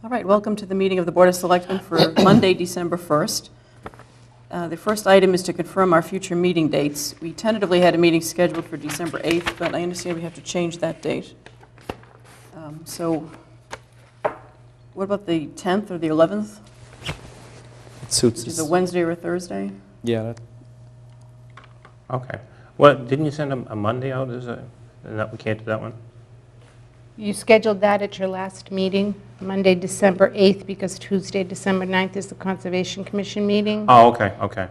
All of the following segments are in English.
All right, welcome to the meeting of the Board of Selectmen for Monday, December 1st. The first item is to confirm our future meeting dates. We tentatively had a meeting scheduled for December 8th, but I understand we have to change that date. So what about the 10th or the 11th? It suits Which is us. a Wednesday or a Thursday? Yeah, Okay. What, didn't you send a Monday out as a, and that we can't do that one? You scheduled that at your last meeting, Monday, December 8th, because Tuesday, December 9th is the Conservation Commission meeting. Oh, okay, okay.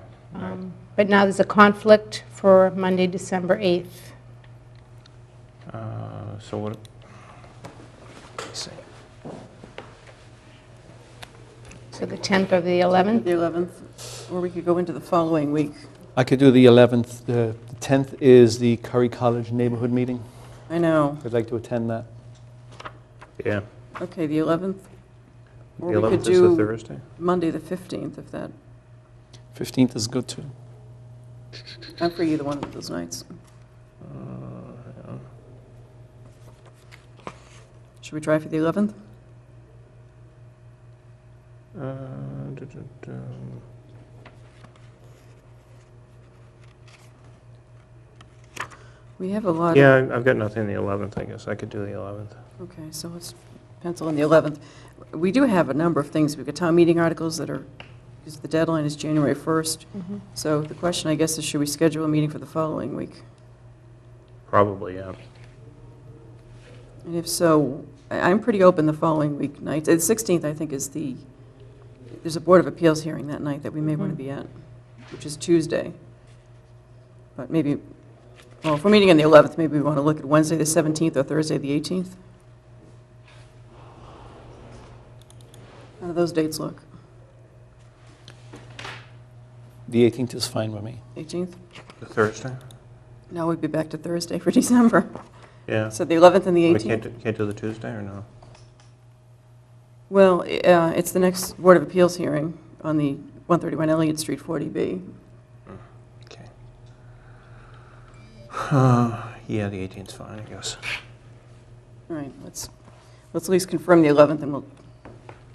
But now there's a conflict for Monday, December 8th. So what, let's see. So the 10th or the 11th? The 11th, or we could go into the following week. I could do the 11th. The 10th is the Curry College neighborhood meeting. I know. I'd like to attend that. Yeah. Okay, the 11th. The Or we could 11th is the do Thursday? Monday, the 15th, if that, 15th is good too. I'm free either one of those nights. Should we try for the 11th? We have a lot of... Yeah, I've got nothing the 11th, I guess. I could do the 11th. Okay, so let's pencil in the 11th. We do have a number of things. We've got town meeting articles that are, because the deadline is January 1st. So the question, I guess, is should we schedule a meeting for the following week? Probably, yeah. And if so, I'm pretty open the following week nights. The 16th, I think, is there's a Board of Appeals hearing that night that we may want to be at, which is Tuesday. But maybe, well, if we're meeting on the 11th, maybe we want to look at Wednesday, the 17th, or Thursday, the 18th. How do those dates look? The 18th is fine with me. 18th? The Thursday? Now we'd be back to Thursday for December. Yeah. So the 11th and the We 18th? can't do the Tuesday, or no? Well, it's the next Board of Appeals hearing on the 131 Elliott Street 40B. Okay. Yeah, the 18th's fine, I guess. All right, let's at least confirm the 11th, and we'll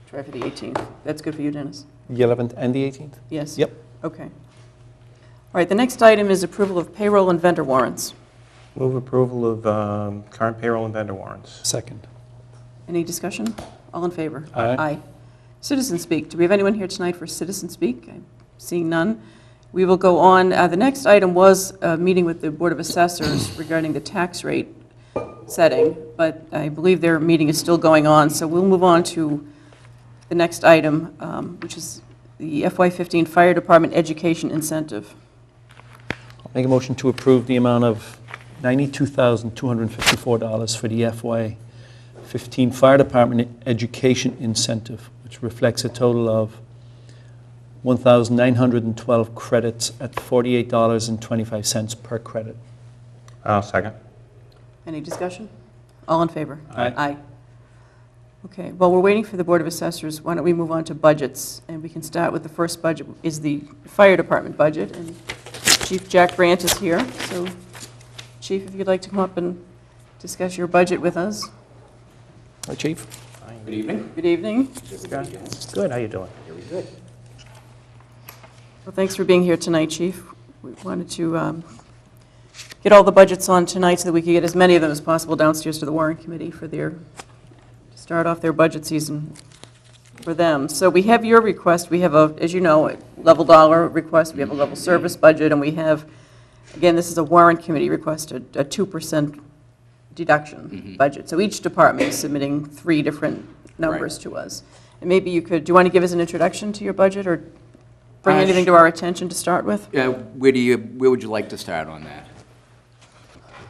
try for the 18th. That's good for you, Dennis? The 11th and the 18th? Yes? Yep. Okay. All right, the next item is approval of payroll and vendor warrants. Move approval of current payroll and vendor warrants. Second. Any discussion? All in favor? Aye. Citizen speak. Do we have anyone here tonight for citizen speak? I'm seeing none. We will go on. The next item was a meeting with the Board of Assessors regarding the tax rate setting, but I believe their meeting is still going on, so we'll move on to the next item, which is the FY15 Fire Department Education Incentive. I'll make a motion to approve the amount of $92,254 for the FY15 Fire Department Education Incentive, which reflects a total of 1,912 credits at $48.25 per credit. Second. Any discussion? All in favor? Aye. Aye. Okay, while we're waiting for the Board of Assessors, why don't we move on to budgets? And we can start with the first budget, is the Fire Department budget. And Chief Jack Brandt is here. So, Chief, if you'd like to come up and discuss your budget with us. Hi, Chief. Good evening. Good evening. Good, how you doing? Very good. Well, thanks for being here tonight, Chief. We wanted to get all the budgets on tonight so that we could get as many of them as possible downstairs to the Warrant Committee for to start off their budget season for them. So we have your request. We have as you know, a level dollar request. We have a level service budget, and we have, again, this is a Warrant Committee request, a 2% deduction budget. So each department is submitting 3 different numbers to us. And maybe you could, do you want to give us an introduction to your budget, or bring anything to our attention to start with? Where would you like to start on that?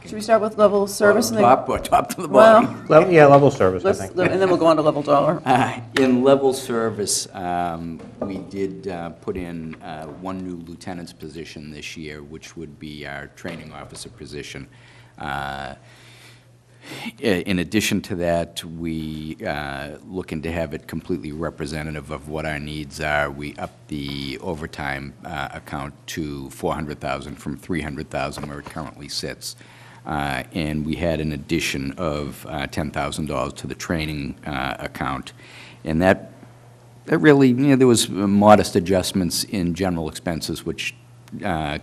Should we start with level service? and then- Top or top to the bottom? Yeah, level service, I Let's, think. and then we'll go on to level dollar. In level service, we did put in 1 new lieutenant's position this year, which would be our training officer position. In addition to that, we looking to have it completely representative of what our needs are. We upped the overtime account to $400,000 from $300,000 where it currently sits. And we had an addition of $10,000 to the training account. And that really, there was modest adjustments in general expenses, which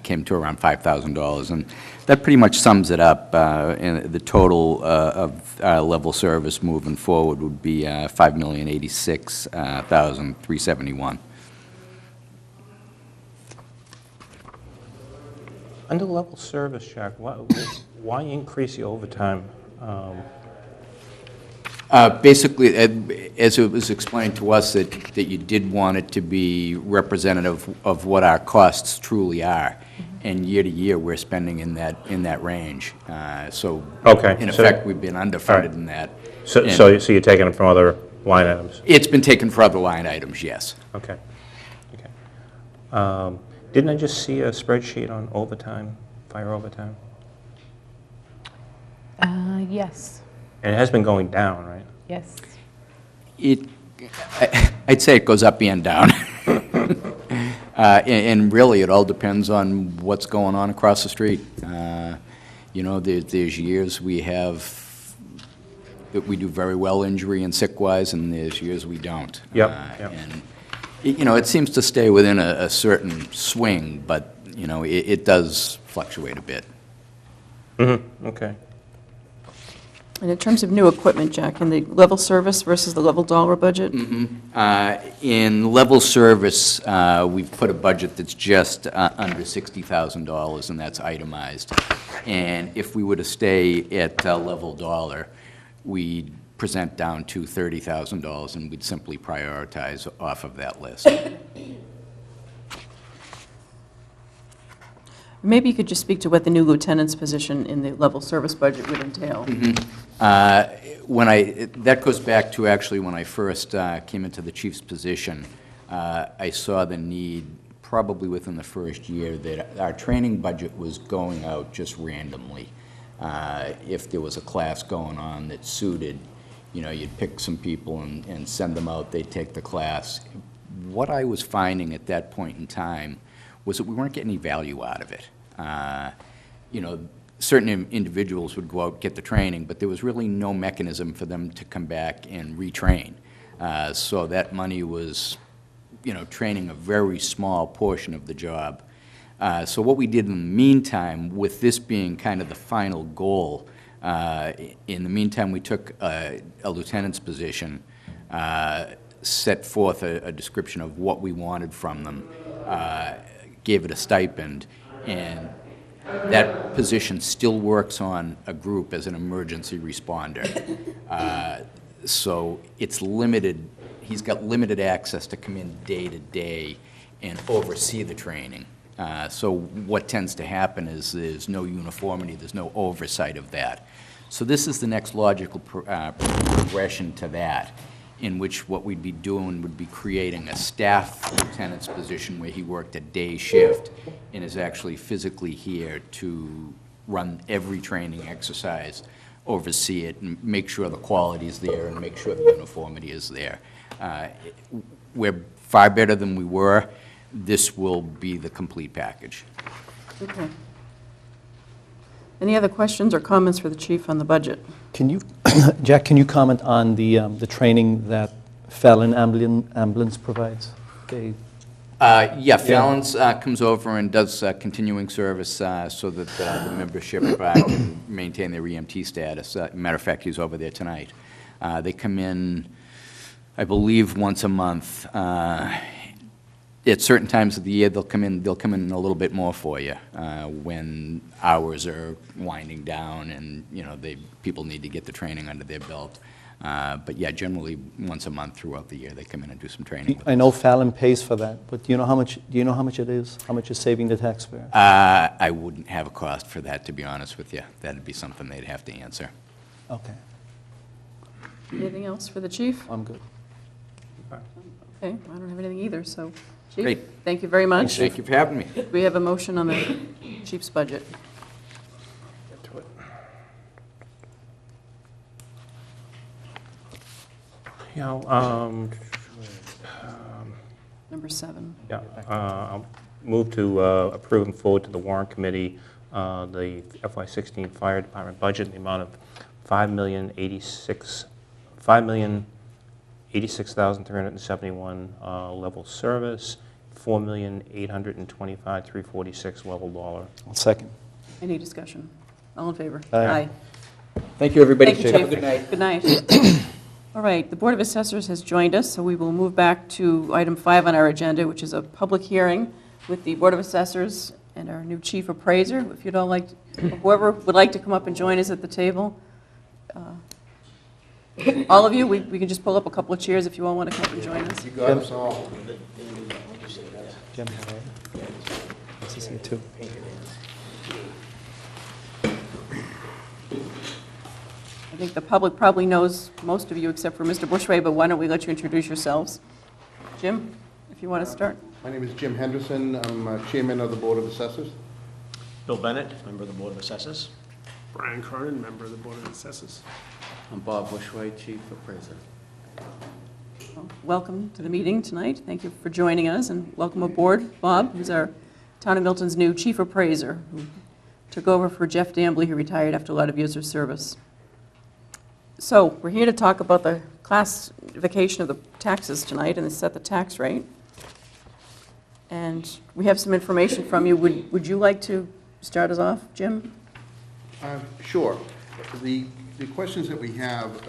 came to around $5,000, and that pretty much sums it up. And the total of level service moving forward would be $5,086,371. Under level service, Jack, why increase the overtime? Basically, as it was explained to us, that you did want it to be representative of what our costs truly are. And year to year, we're spending in that range. So Okay, in so- effect, we've been underfunded in that. So And you're taking them from other line items? it's been taken for other line items, yes. Okay. Okay. Didn't I just see a spreadsheet on overtime, fire overtime? Yes, And it has been going down, right? yes. I'd say it goes up and down. And really, it all depends on what's going on across the street. There's years we have, that we do very well injury and sick-wise, and there's years we don't. Yep, yep. And, it seems to stay within a certain swing, but, it does fluctuate a bit. Mm-hmm, okay. And in terms of new equipment, Jack, in the level service versus the level dollar budget? In level service, we've put a budget that's just under $60,000, and that's itemized. And if we were to stay at level dollar, we'd present down to $30,000, and we'd simply prioritize off of that list. Maybe you could just speak to what the new lieutenant's position in the level service budget would entail. That goes back to actually when I first came into the chief's position. I saw the need, probably within the first year, that our training budget was going out just randomly. If there was a class going on that suited, you'd pick some people and send them out, they'd take the class. What I was finding at that point in time was that we weren't getting any value out of it. Certain individuals would go out, get the training, but there was really no mechanism for them to come back and retrain. So that money was, training a very small portion of the job. So what we did in the meantime, with this being kind of the final goal, in the meantime, we took a lieutenant's position, set forth a description of what we wanted from them, gave it a stipend, and that position still works on a group as an emergency responder. So it's limited, he's got limited access to come in day to day and oversee the training. So what tends to happen is there's no uniformity, there's no oversight of that. So this is the next logical progression to that, in which what we'd be doing would be creating a staff lieutenant's position where he worked a day shift and is actually physically here to run every training exercise, oversee it, and make sure the quality is there and make sure the uniformity is there. We're far better than we were. This will be the complete package. Okay. Any other questions or comments for the chief on the budget? Can you, Jack, can you comment on the training that Fallon Ambulance provides? Yeah, Fallon's comes over and does continuing service so that the membership can maintain their EMT status. Matter of fact, he's over there tonight. They come in, I believe, once a month. At certain times of the year, they'll come in a little bit more for you when hours are winding down and, people need to get the training under their belt. But yeah, generally once a month throughout the year, they come in and do some training with I know us. Fallon pays for that, but do you know how much it is? How much is saving the taxpayer? I wouldn't have a cost for that, to be honest with you. That'd be something they'd have to answer. Okay, Anything else for the chief? I'm good. Okay, I don't have anything either, so, chief, Great. thank you very much. Thank you for having me. We have a motion on the chief's budget. Get to it. Number 7. Yeah, I'll move to approve and forward to the warrant committee the FY16 fire department budget in the amount of $5,086,000 $86,371 level service, $4,825,346 level dollar. I'll second. Any discussion? All in favor? Aye. Thank you, everybody. Thank you, Have a Chief. good night. Good night. All right, the Board of Assessors has joined us, so we will move back to item 5 on our agenda, which is a public hearing with the Board of Assessors and our new Chief Appraiser. If you'd all like, whoever would like to come up and join us at the table. All of you, we can just pull up a couple of chairs if you all want to come up and join us. You got us all. Jim, how are you? Nice to see you too. I think the public probably knows most of you except for Mr. Bushway, but why don't we let you introduce yourselves? Jim, if you want to start. My name is Jim Henderson. I'm Chairman of the Board of Assessors. Bill Bennett, member of the Board of Assessors. Brian Cronin, member of the Board of Assessors. I'm Bob Bushway, Chief Appraiser. Well, welcome to the meeting tonight. Thank you for joining us, and welcome aboard, Bob, who's our Town of Milton's new Chief Appraiser, who took over for Jeff Dambley, who retired after a lot of years of service. So, we're here to talk about the classification of the taxes tonight and set the tax rate. And we have some information from you. Would you like to start us off, Jim? Sure. The questions that we have,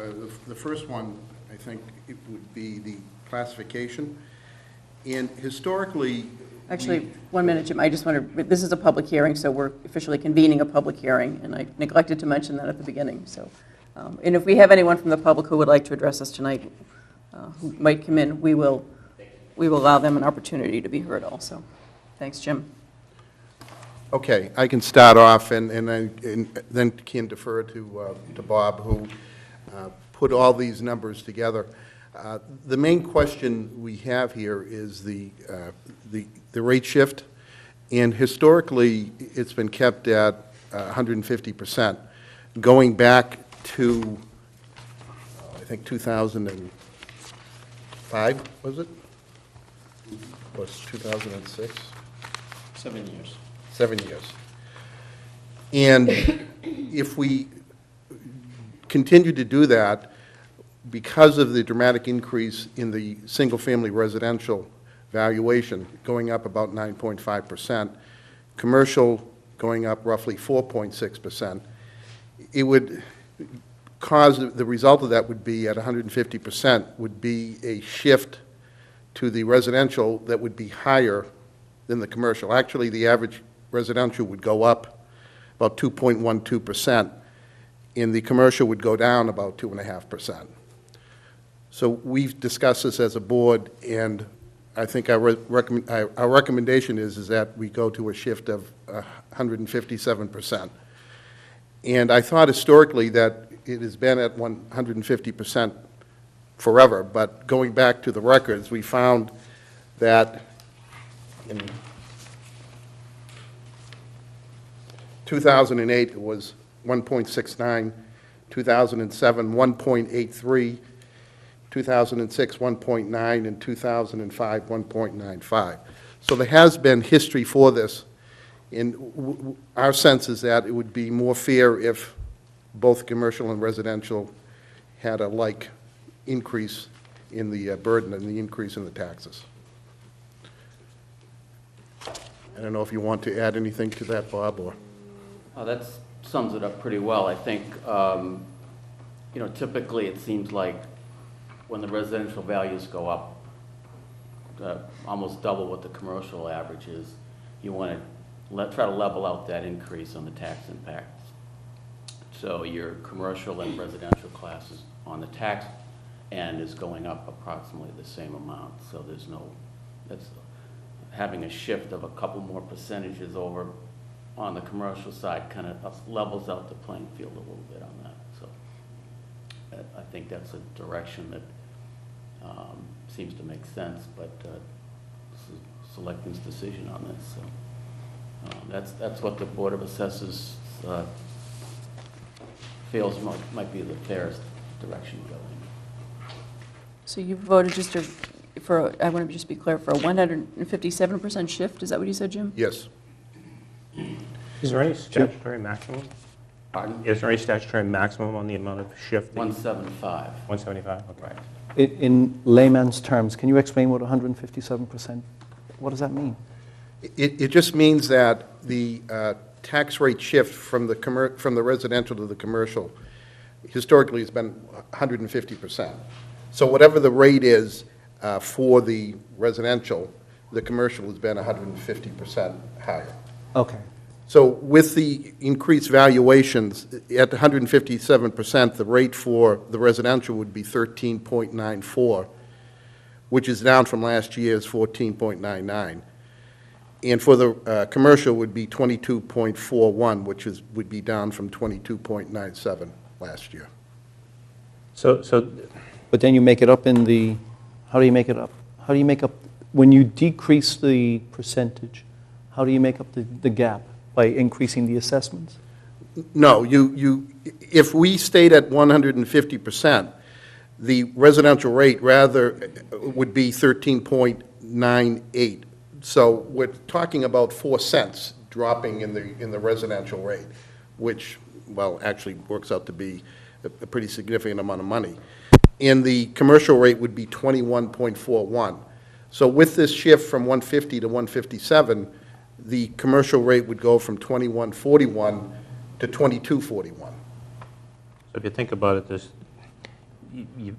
the first one, I think, it would be the classification. And historically... Actually, 1 minute, Jim. I just want to, this is a public hearing, so we're officially convening a public hearing, and I neglected to mention that at the beginning. So, and if we have anyone from the public who would like to address us tonight, who might come in, we will allow them an opportunity to be heard also. Thanks, Jim. Okay, I can start off and then can defer to Bob, who put all these numbers together. The main question we have here is the rate shift, and historically, it's been kept at 150%. Going back to, I think, 2005, was it? Was 2006? 7 years. 7 years. And if we continue to do that, because of the dramatic increase in the single-family residential valuation, going up about 9.5%, commercial going up roughly 4.6%, it would cause, the result of that would be at 150%, would be a shift to the residential that would be higher than the commercial. Actually, the average residential would go up about 2.12%, and the commercial would go down about 2.5%. So we've discussed this as a board, and I think our recommendation is that we go to a shift of 157%. And I thought historically that it has been at 150% forever, but going back to the records, we found that in 2008 it was 1.69, 2007 1.83, 2006 1.9, and 2005 1.95. So there has been history for this, and our sense is that it would be more fair if both commercial and residential had a like increase in the burden and the increase in the taxes. I don't know if you want to add anything to that, Bob, or? That sums it up pretty well. I think, typically it seems like when the residential values go up, almost double what the commercial average is, you want to try to level out that increase on the tax impacts. So your commercial and residential classes on the tax end is going up approximately the same amount. So there's that's having a shift of a couple more percentages over on the commercial side kind of levels out the playing field a little bit on that. So I think that's a direction that seems to make sense, but Selectmen's decision on this. So that's what the Board of Assessors feels might be the fairest direction to go in. So you voted just for, I want to just be clear, for a 157% shift? Is that what you said, Jim? Yes. Is there any statutory maximum? Pardon? Is there any statutory maximum on the amount of shift? 175. 175, okay. Right. in layman's terms, can you explain what 157%, what does that mean? It just means that the tax rate shift from the residential to the commercial historically has been 150%. So whatever the rate is for the residential, the commercial has been 150% higher. Okay. So with the increased valuations, at 157%, the rate for the residential would be 13.94, which is down from last year's 14.99. And for the commercial would be 22.41, which would be down from 22.97 last year. So But then you make it up in the, how do you make it up? How do you make up, when you decrease the percentage, how do you make up the gap? By increasing the assessments? No, if we stayed at 150%, the residential rate rather would be 13.98. So we're talking about 4 cents dropping in the residential rate, which, well, actually works out to be a pretty significant amount of money. And the commercial rate would be 21.41. So with this shift from 150 to 157, the commercial rate would go from 21.41 to 22.41. So if you think about it, you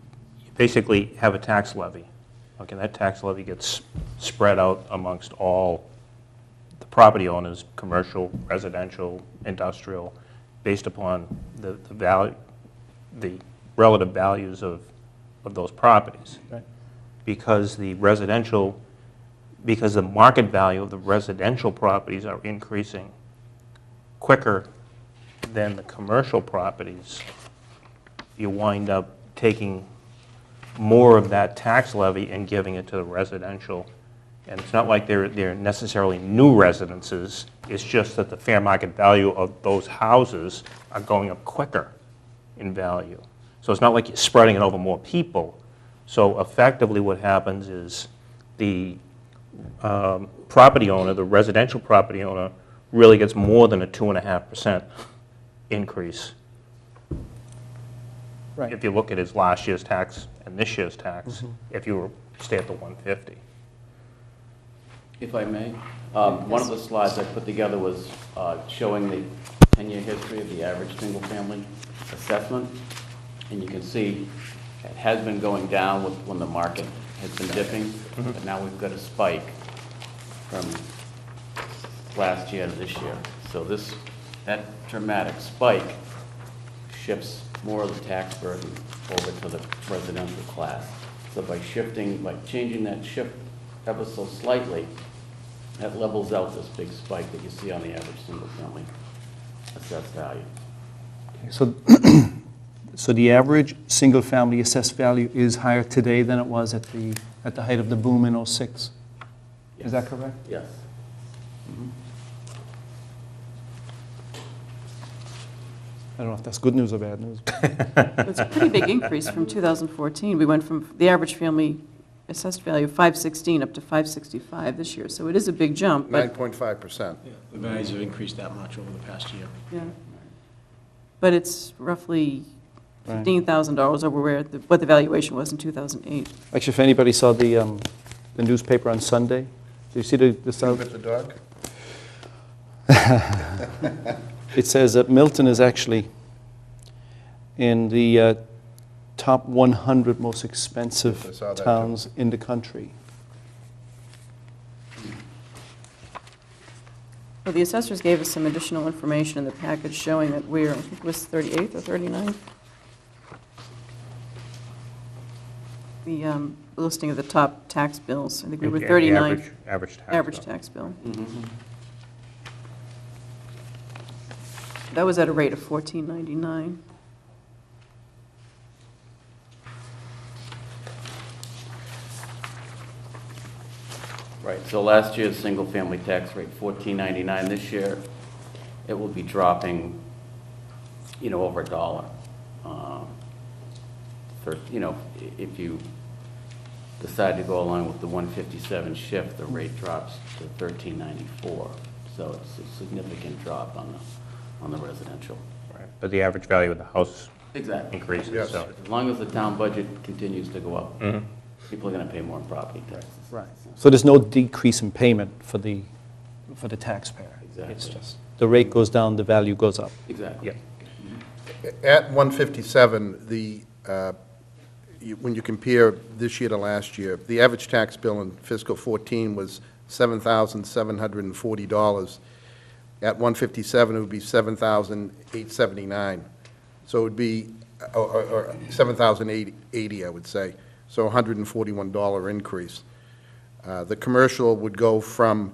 basically have a tax levy. Okay, that tax levy gets spread out amongst all the property owners, commercial, residential, industrial, based upon the value, the relative values of those properties. Right. Because the market value of the residential properties are increasing quicker than the commercial properties, you wind up taking more of that tax levy and giving it to the residential. And it's not like they're necessarily new residences, it's just that the fair market value of those houses are going up quicker in value. So it's not like you're spreading it over more people. So effectively what happens is the property owner, the residential property owner, really gets more than a 2.5% increase. Right. If you look at his last year's tax and this year's tax, if you stay at the 150. If I may, one of the slides I put together was showing the 10-year history of the average single-family assessment. And you can see it has been going down when the market has been dipping, but now we've got a spike from last year to this year. So that dramatic spike shifts more of the tax burden over to the residential class. So by changing that shift ever so slightly, that levels out this big spike that you see on the average single-family assessed value. So, so the average single-family assessed value is higher today than it was at the height of the boom in '06. Yes. Is that correct? Yes. I don't know if that's good news or bad news. It's a pretty big increase from 2014. We went from the average family assessed value of 516 up to 565 this year. So it is a big jump. But 9.5%. Yeah, the values have increased that much over the past year. yeah. But it's roughly Right. $15,000 over what the valuation was in 2008. Actually, if anybody saw the newspaper on Sunday, did you see the South with the dog? It says that Milton is actually in the top 100 most I expensive saw that, towns in the country. Well, the assessors gave us some additional information in the package showing that we're, I think it was 38th or 39th. The listing of the top tax bills. I think we were The 39th. Average tax. Average bill. tax bill. That was at a rate of $14.99. Right, so last year's single-family tax rate, $14.99. This year, it will be dropping, over $1. If you decide to go along with the 157 shift, the rate drops to $13.94. So it's a significant drop on the residential. Right. But the average value of the house Exactly. increases, Yes. so. As long as the town budget continues to go up, Mhm. people are going to pay more in property taxes. Right. So there's no decrease in payment for the taxpayer? Exactly. It's just, the rate goes down, the value goes up. Exactly. Yeah. At 157, when you compare this year to last year, the average tax bill in fiscal 14 was $7,740. At 157, it would be $7,879. So it would be, or $7,880, I would say, so $141 increase. The commercial would go from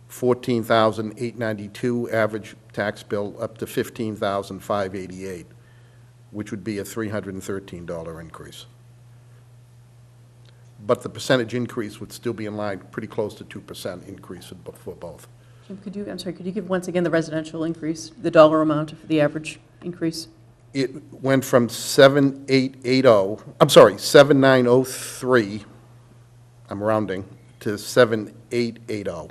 $14,892 average tax bill up to $15,588, which would be a $313 increase. But the percentage increase would still be in line, pretty close to 2% increase for both. Jim, could you give once again the residential increase, the dollar amount of the average increase? It went from 7903, I'm rounding, to 7880.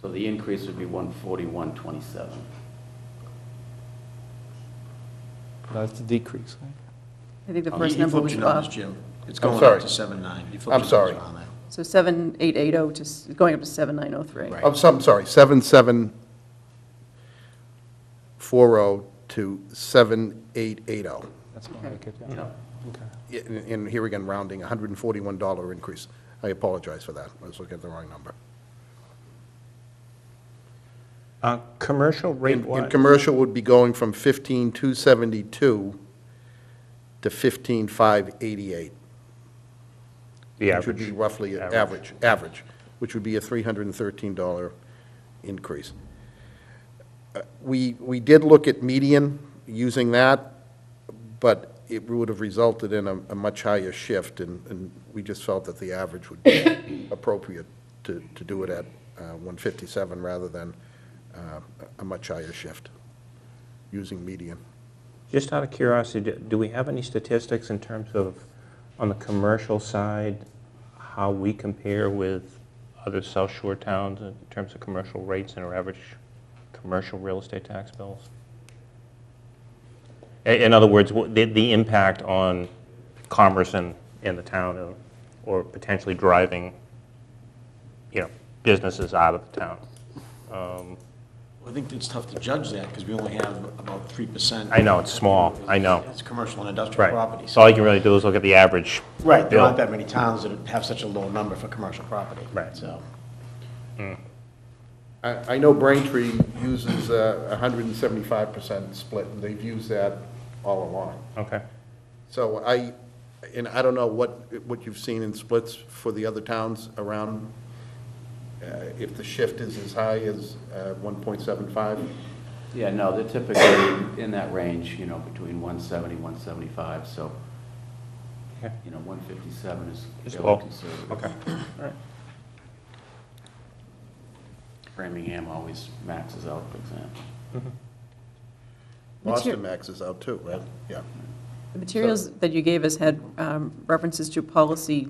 So the increase would be 141.27. That's the decrease, right? I think the Oh, first You number flipped was your numbers, off. Jim. It's I'm going sorry. up to 7.9. You flipped I'm your sorry. numbers on that. So 7880 going up to 7903. Right. I'm sorry, 7740 to 7880. That's what I get, yeah. You know, Okay. Yeah, and here again, rounding, $141 increase. I apologize for that, I was looking at the wrong number. Commercial rate And what? commercial would be going from 15,272 to 15,588. The Which would be average. roughly average, which would be a $313 increase. We did look at median using that, but it would have resulted in a much higher shift, and we just felt that the average would be appropriate to do it at 157 rather than a much higher shift using median. Just out of curiosity, do we have any statistics in terms of, on the commercial side, how we compare with other South Shore towns in terms of commercial rates and our average commercial real estate tax bills? In other words, the impact on commerce in the town, or potentially driving, businesses out of the town. I think it's tough to judge that because we only have about 3%. I know, it's small, I know. It's commercial and industrial Right. property. So all you can really do is look at the average. Right, there bill. aren't that many towns that have such a low number for commercial property. Right. So, I know Braintree uses 175% split, and they've used that all along. Okay. So I don't know what you've seen in splits for the other towns around, if the shift is as high as 1.75. yeah, no, they're typically in that range, between 170, 175, so, Okay. 157 is It's fairly low. conservative. Okay. All right. Framingham always maxes out, for example. Boston maxes out too, right? Yeah. The materials that you gave us had references to policy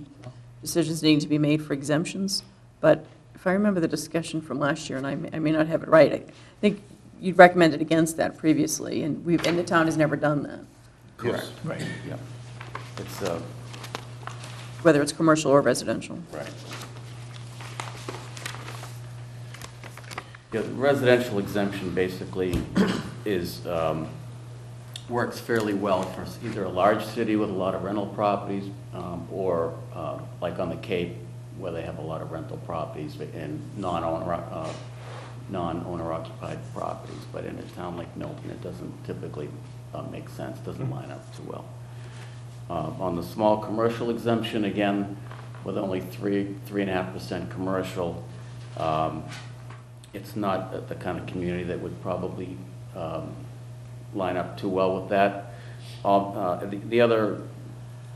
decisions needing to be made for exemptions, but if I remember the discussion from last year, and I may not have it right, I think you'd recommended against that previously, and the town has never done that, Correct. Right. Yeah. It's, whether it's commercial or residential. right. Yeah, the residential exemption basically is, works fairly well for either a large city with a lot of rental properties, or like on the Cape, where they have a lot of rental properties and non-owner occupied properties. But in a town like Milton, it doesn't typically make sense, doesn't line up too well. On the small commercial exemption, again, with only 3.5% commercial, it's not the kind of community that would probably line up too well with that. The other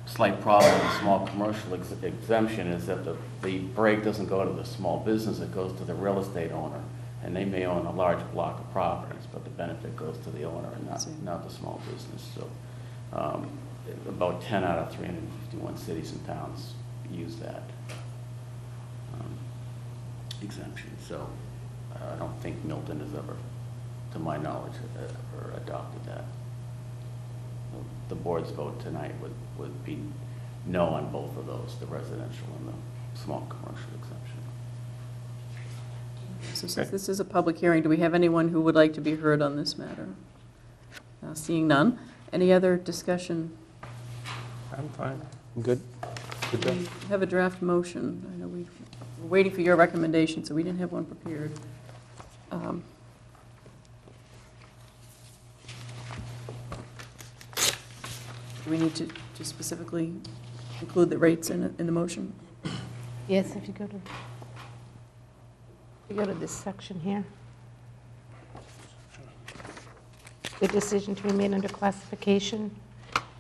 slight problem with the small commercial exemption is that the break doesn't go to the small business, it goes to the real estate owner. And they may own a large block of properties, but the benefit goes to the owner and not the small business. So about 10 out of 351 cities and towns use that exemption. So I don't think Milton has ever to my knowledge, ever adopted that. The board's vote tonight would be no on both of those, the residential and the small commercial exemption. So since this is a public hearing, do we have anyone who would like to be heard on this matter? Seeing none. Any other discussion? I'm fine. Good? Good job. We have a draft motion. I know we're waiting for your recommendation, so we didn't have one prepared. Do we need to specifically include the rates in the motion? Yes, if you go to this section here. The decision to be made under classification,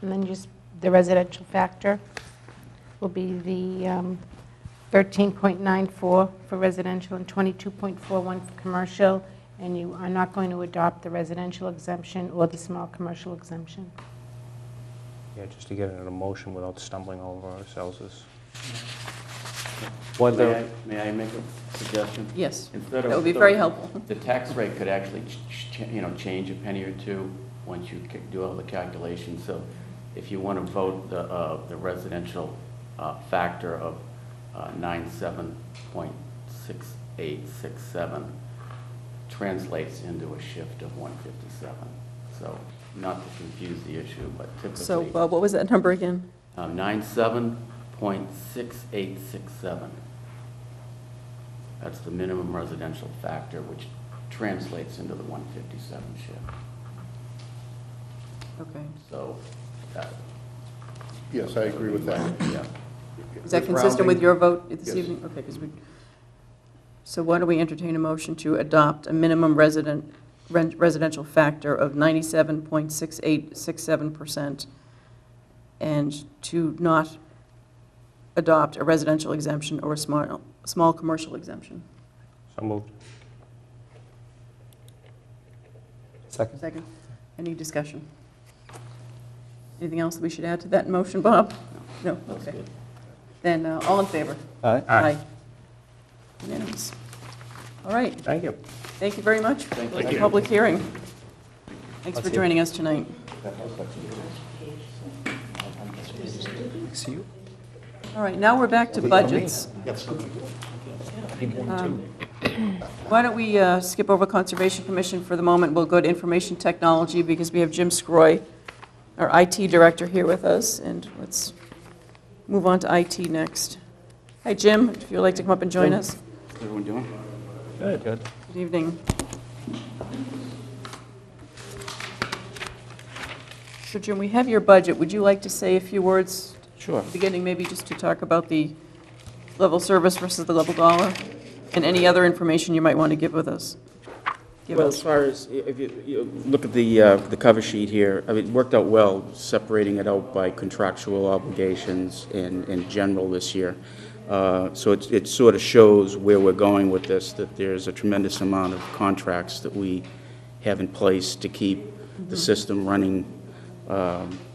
and then just the residential factor will be the 13.94 for residential and 22.41 for commercial, and you are not going to adopt the residential exemption or the small commercial exemption. Yeah, just to get it in a motion without stumbling over ourselves is. May I make a suggestion? Yes, Instead that of would be very helpful. The tax rate could actually, change a penny or two once you do all the calculations. So if you want to vote the residential factor of 97.6867 translates into a shift of 157. So not to confuse the issue, but typically. So what was that number again? 97.6867. That's the minimum residential factor, which translates into the 157 shift. Okay. So, Yes, I agree with that. yeah. Is that With consistent with rounding? your vote this Yes. evening? Okay, so why don't we entertain a motion to adopt a minimum residential factor of 97.6867% and to not adopt a residential exemption or a small commercial exemption? So moved. Second? Second. Any discussion? Anything else that we should add to that motion, Bob? No? That's Okay. good. Then all in favor? Aye. Aye. Unanimous. All right. Thank you. Thank you very much for Thank the you. public hearing. Thanks for joining us tonight. See you. All right, now we're back to budgets. Why don't we skip over Conservation Commission for the moment? We'll go to Information Technology because we have Jim Scroy, our IT director, here with us, and let's move on to IT next. Hi, Jim, if you'd like to come up and join us. How's everyone doing? Good. Good evening. So, Jim, we have your budget. Would you like to say a few words Sure. at the beginning, maybe just to talk about the level service versus the level dollar, and any other information you might want to give with us? Well, as far as, if you look at the cover sheet here, I mean, it worked out well, separating it out by contractual obligations and general this year. So it sort of shows where we're going with this, that there's a tremendous amount of contracts that we have in place to keep the system running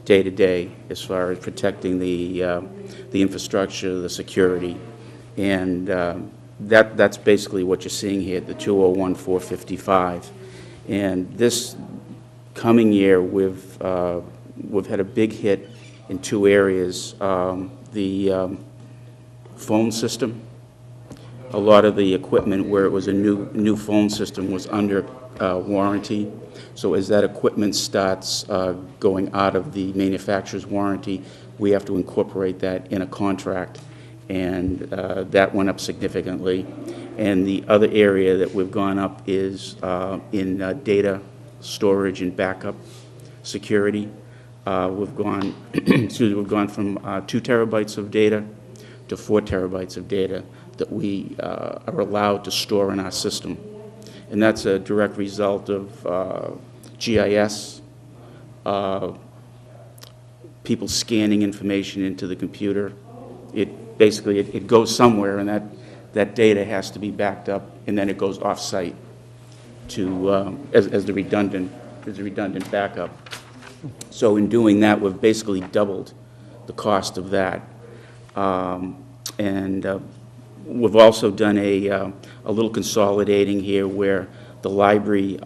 day to day, as far as protecting the infrastructure, the security, and that's basically what you're seeing here, the 201,455. And this coming year, we've had a big hit in two areas. The phone system, a lot of the equipment where it was a new phone system was under warranty. So as that equipment starts going out of the manufacturer's warranty, we have to incorporate that in a contract, and that went up significantly. And the other area that we've gone up is in data storage and backup security. We've gone, we've gone from 2 terabytes of data to 4 terabytes of data that we are allowed to store in our system. And that's a direct result of GIS, people scanning information into the computer. It basically, it goes somewhere, and that data has to be backed up, and then it goes off-site to, as the redundant backup. So in doing that, we've basically doubled the cost of that. And we've also done a little consolidating here where the library,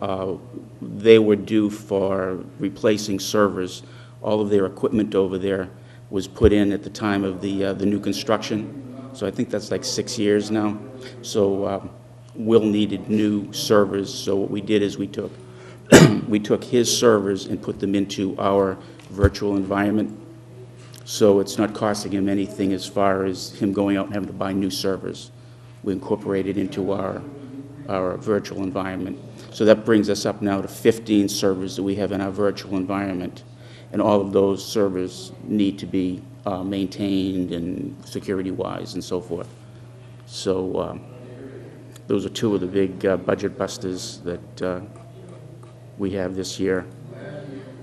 they were due for replacing servers. All of their equipment over there was put in at the time of the new construction. So I think that's like 6 years now. So Will needed new servers, so what we did is we took we took his servers and put them into our virtual environment. So it's not costing him anything as far as him going out and having to buy new servers. We incorporated into our virtual environment. So that brings us up now to 15 servers that we have in our virtual environment. And all of those servers need to be maintained and security-wise and so forth. So those are two of the big budget busters that we have this year.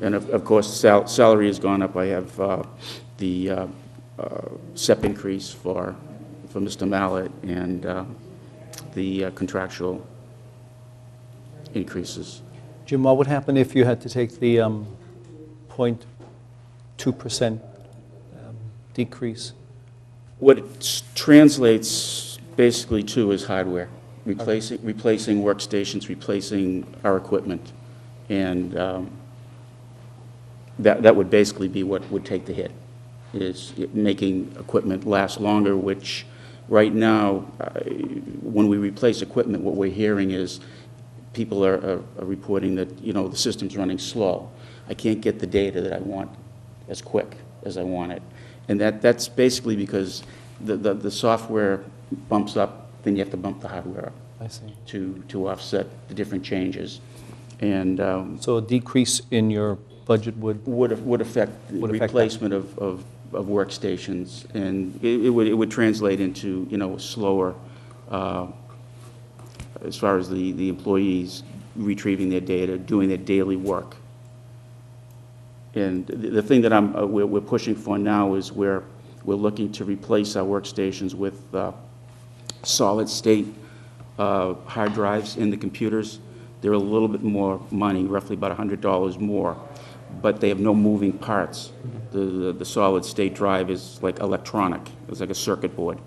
And of course, salary has gone up. I have the SEP increase for Mr. Mallett and the contractual increases. Jim, what would happen if you had to take the 0.2% decrease? What it translates basically to is hardware, replacing workstations, replacing our equipment. And that would basically be what would take the hit, is making equipment last longer, which right now, when we replace equipment, what we're hearing is people are reporting that, you know, the system's running slow. I can't get the data that I want as quick as I want it. And that's basically because the software bumps up, then you have to bump the hardware up. I see. To offset the different changes. And So a decrease in your budget would affect the replacement of workstations, and it would translate into, you know, slower, as far as the employees retrieving their data, doing their daily work. And the thing that we're pushing for now is we're looking to replace our workstations with solid-state hard drives in the computers. They're a little bit more money, roughly about $100 more, but they have no moving parts. The solid-state drive is like electronic. It's like a circuit board.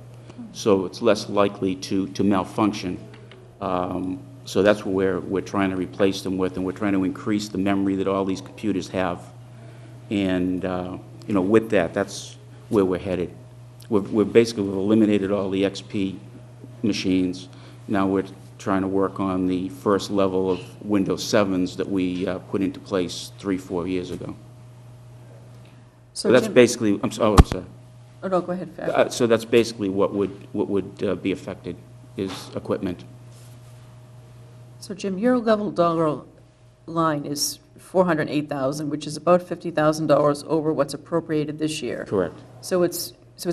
So it's less likely to malfunction. So that's what we're trying to replace them with, and we're trying to increase the memory that all these computers have. And you know, with that, that's where we're headed. We've eliminated all the XP machines. Now we're trying to work on the first level of Windows 7s that we put into place 3-4 years ago. So that's Jim- basically, I'm sorry. Oh, no, go ahead, Pat. So that's basically what would be affected, is equipment. So Jim, your level dollar line is $408,000, which is about $50,000 over what's appropriated this year. Correct. So so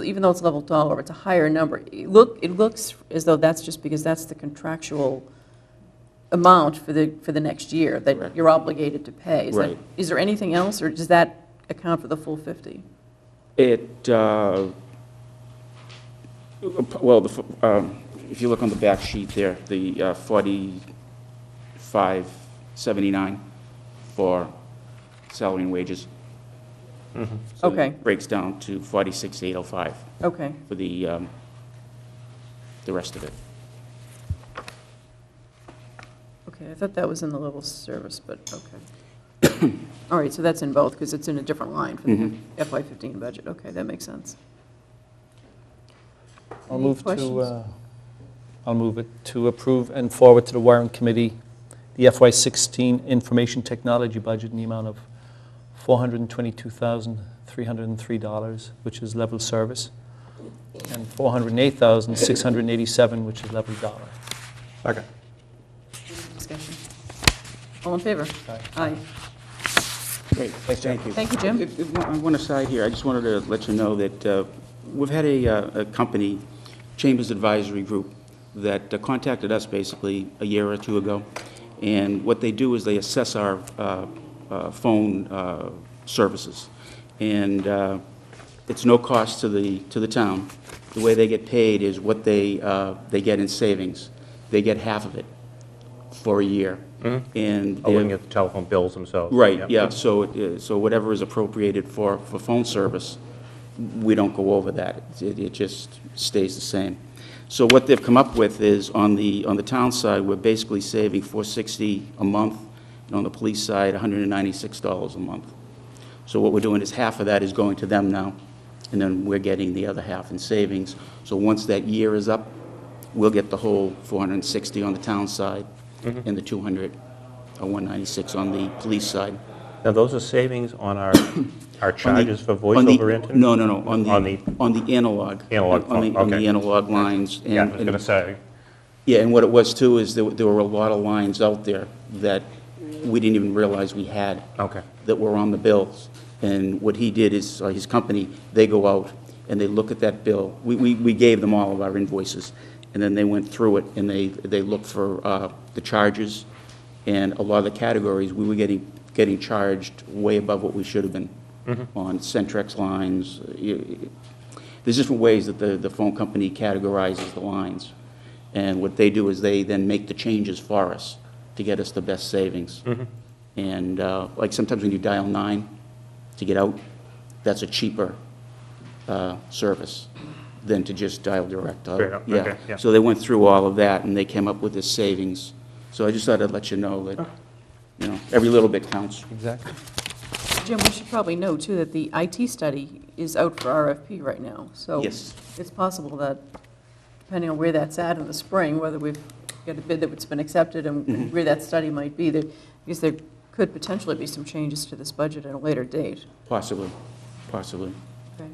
even though it's level dollar, it's a higher number. It looks as though that's just because that's the contractual amount for the next year that Right. you're obligated to pay. Right. Is there anything else, or does that account for the full 50? Well, if you look on the back sheet there, the 4579 for salary and wages. So Okay. it breaks down to 46,805 Okay. for the rest of it. Okay, I thought that was in the level service, but okay. All right, so that's in both, because it's in a different line for the FY15 budget. Okay, that makes sense. I'll Any move questions? I'll move it to approve and forward to the Warrant Committee the FY16 information technology budget in the amount of $422,303, which is level service, and $408,687, which is level dollar. Second. Discussion. All in favor? Aye. Great, thank you. Thank you, Jim. On one aside here, I just wanted to let you know that we've had a company, Chambers Advisory Group, that contacted us basically a year or two ago. And what they do is they assess our phone services. And it's no cost to the town. The way they get paid is what they get in savings. They get half of it for a year. And Oh, we can get the telephone bills themselves. right, Yep. yeah, so whatever is appropriated for phone service, we don't go over that. It just stays the same. So what they've come up with is, on the town side, we're basically saving $460 a month, and on the police side, $196 a month. So what we're doing is half of that is going to them now, and then we're getting the other half in savings. So once that year is up, we'll get the whole 460 on the town side, and the 200 or 196 on the police side. Now, those are savings on our charges for voice On the- over internet? No, no, no, on the analog. Analog On the- phone, On the okay. analog lines. Yeah, I was going to say. Yeah, and what it was too is there were a lot of lines out there that we didn't even realize we had. Okay. That were on the bills. And what he did is, his company, they go out and they look at that bill. We gave them all of our invoices, and then they went through it and they looked for the charges, and a lot of the categories, we were getting charged way above what we should have been on Centrex lines. There's different ways that the phone company categorizes the lines. And what they do is they then make the changes for us to get us the best savings. And like sometimes when you dial 9 to get out, that's a cheaper service than to just dial direct out. Straight up, okay, yeah. So they went through all of that and they came up with this savings. So I just thought I'd let you know that, you know, every little bit counts. Exactly. Jim, we should probably know, too, that the IT study is out for RFP right now. So Yes. it's possible that, depending on where that's at in the spring, whether we've got a bid that's been accepted and where that study might be, because there could potentially be some changes to this budget at a later date. Possibly, possibly. Okay.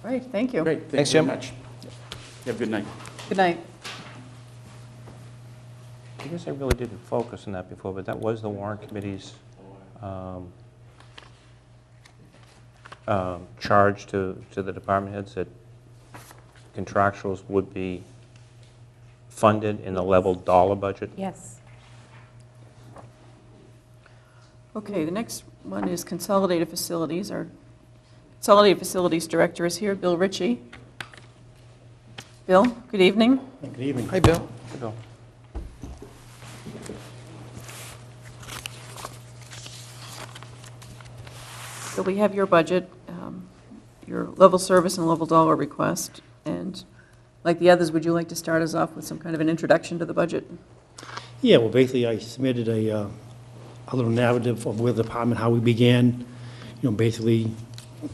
All right, thank you. Great, Thanks, thank you Jim. very much. Have a good night. Good night. I guess I really didn't focus on that before, but that was the warrant committee's charge to the department heads, that contractuals would be funded in the level dollar budget. Yes. Okay, the next one is Consolidated Facilities. Our Consolidated Facilities Director is here, Bill Ritchie. Bill, good evening. Good evening. Hi, Bill. Hey, Bill. So we have your budget, your level service and level dollar request, and like the others, would you like to start us off with some kind of an introduction to the budget? Yeah, well, basically, I submitted a little narrative of where the department, how we began. You know, basically,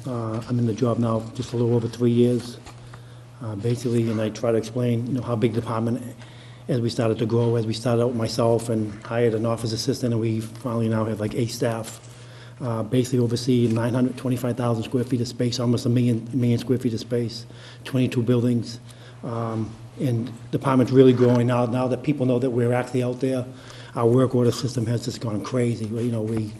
I'm in the job now just a little over 3 years, basically, and I try to explain, you know, how big the department, as we started to grow, as we started out myself and hired an office assistant, and we finally now have like 8 staff. Basically oversee 925,000 square feet of space, almost a million square feet of space, 22 buildings. And the department's really growing now that people know that we're actually out there. Our work order system has just gone crazy. You know, we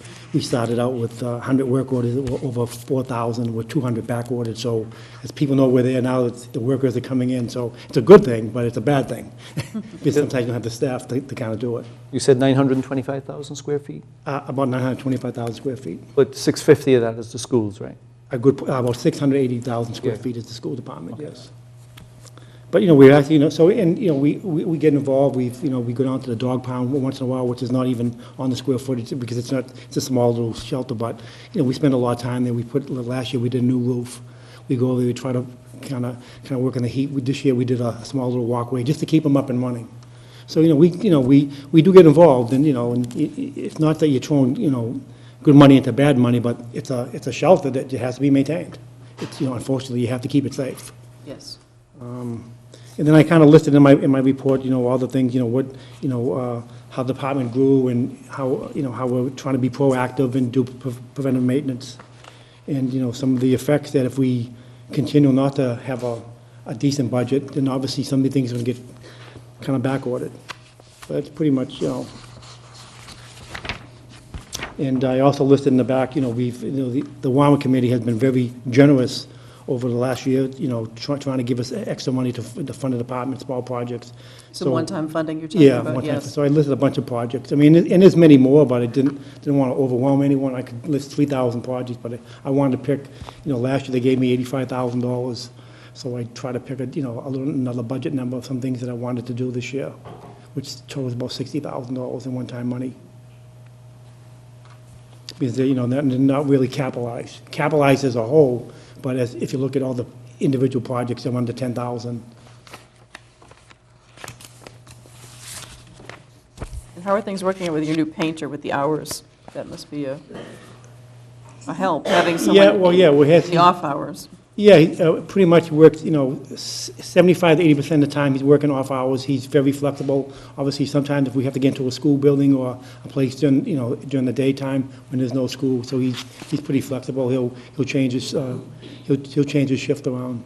started out with 100 work orders, over 4,000, with 200 back ordered. So as people know we're there now, the workers are coming in. So it's a good thing, but it's a bad thing. Because sometimes you don't have the staff to kind of do it. You said 925,000 square feet, About 925,000 square feet. but 650 of that is the schools, right? About 680,000 square Yeah. feet is the school department, yes. But, you know, we actually, you know, so, and, you know, we get involved, we go down to the dog pound once in a while, which is not even on the square footage, because it's a small little shelter, but, you know, we spend a lot of time there. Last year, we did a new roof. We go over there, we try to kind of work on the heat. This year, we did a small little walkway, just to keep them up and running. So, you know, we do get involved, and, you know, and it's not that you're throwing, you know, good money into bad money, but it's a shelter that has to be maintained. It's, you know, unfortunately, you have to keep it safe. Yes. And then I kind of listed in my report, you know, all the things, you know, how the department grew and how, you know, how we're trying to be proactive and do preventive maintenance. And, you know, some of the effects that if we continue not to have a decent budget, then obviously some of the things are going to get kind of back ordered. But that's pretty much, you know. And I also listed in the back, you know, the Warren Committee has been very generous over the last year, you know, trying to give us extra money to fund the department, small projects. Some one-time funding you're talking about, one-time. yes. So I listed a bunch of projects. I mean, and there's many more, but I didn't want to overwhelm anyone. I could list 3,000 projects, but I wanted to pick, you know, last year they gave me $85,000. So I try to pick another budget number of some things that I wanted to do this year, which totals about $60,000 in one-time money. Because they're, you know, they're not really capitalized as a whole, but if you look at all the individual projects, they're under 10,000. how are things working with your new painter with the hours? That must be a help, having someone Yeah, well, yeah, we had, in the off hours. yeah, he pretty much works, 75 to 80% of the time, he's working off hours. He's very flexible. Obviously, sometimes if we have to get into a school building or a place during, during the daytime when there's no school, so he's pretty flexible. He'll change his, he'll change his shift around,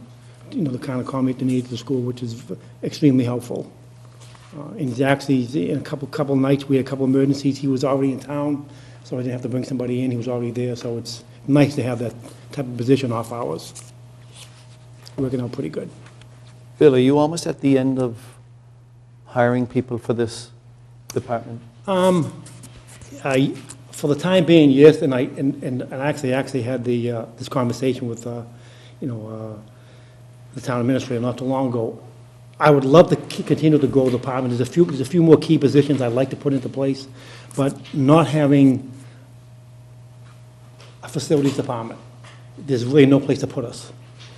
to kind of accommodate the needs of the school, which is extremely helpful. And he's actually, in a couple nights, we had a couple emergencies. He was already in town, so I didn't have to bring somebody in. He was already there, so it's nice to have that type of position off hours. Working out pretty good. Bill, are you almost at the end of hiring people for this department? For the time being, yes, and I actually had this conversation with the town administrator not too long ago. I would love to continue to grow the department. There's a few more key positions I'd like to put into place, but not having a facilities department, there's really no place to put us.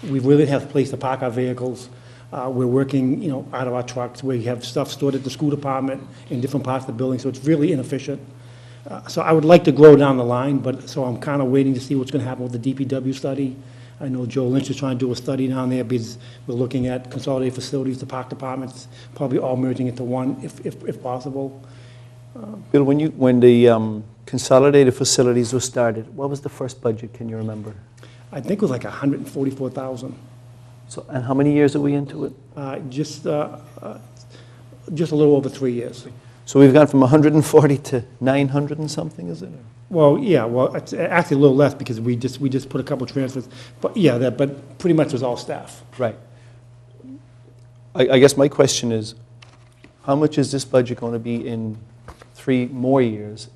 We really have a place to park our vehicles. We're working, out of our trucks. We have stuff stored at the school department in different parts of the building, so it's really inefficient. So I would like to grow down the line, but so I'm kind of waiting to see what's going to happen with the DPW study. I know Joe Lynch is trying to do a study down there because we're looking at consolidated facilities, the park departments, probably all merging into one if possible. Bill, when the consolidated facilities were started, what was the first budget, can you remember? I think it was like 144,000. So, and how many years are we into it? Just a little over 3 years. So we've gone from 140 to 900 and something, is it? Well, yeah, well, it's actually a little less because we just put a couple transfers, but yeah, but pretty much it was all staff. Right. I guess my question is, how much is this budget going to be in 3 more years?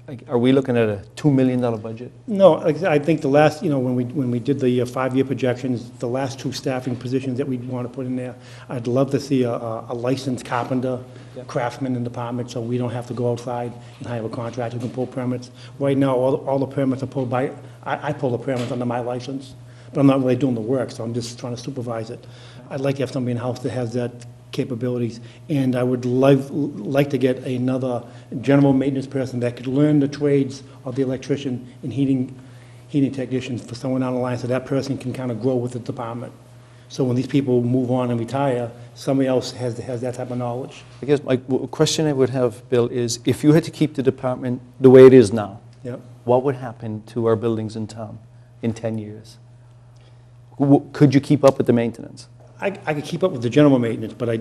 Like, are we looking at a $2 million budget? No, I think the last, when we did the 5-year projections, the last 2 staffing positions that we want to put in there, I'd love to see a licensed carpenter, craftsman in the department, so we don't have to go outside and hire a contractor who can pull permits. Right now, all the permits are pulled by, I pull the permits under my license, but I'm not really doing the work, so I'm just trying to supervise it. I'd like to have somebody in-house that has that capabilities, and I would like to get another general maintenance person that could learn the trades of the electrician and heating technicians for someone down the line, so that person can kind of grow with the department. So when these people move on and retire, somebody else has that type of knowledge. I guess my question I would have, Bill, is if you had to keep the department the way it is now, Yep. what would happen to our buildings in town in 10 years? Could you keep up with the maintenance? I could keep up with the general maintenance, but I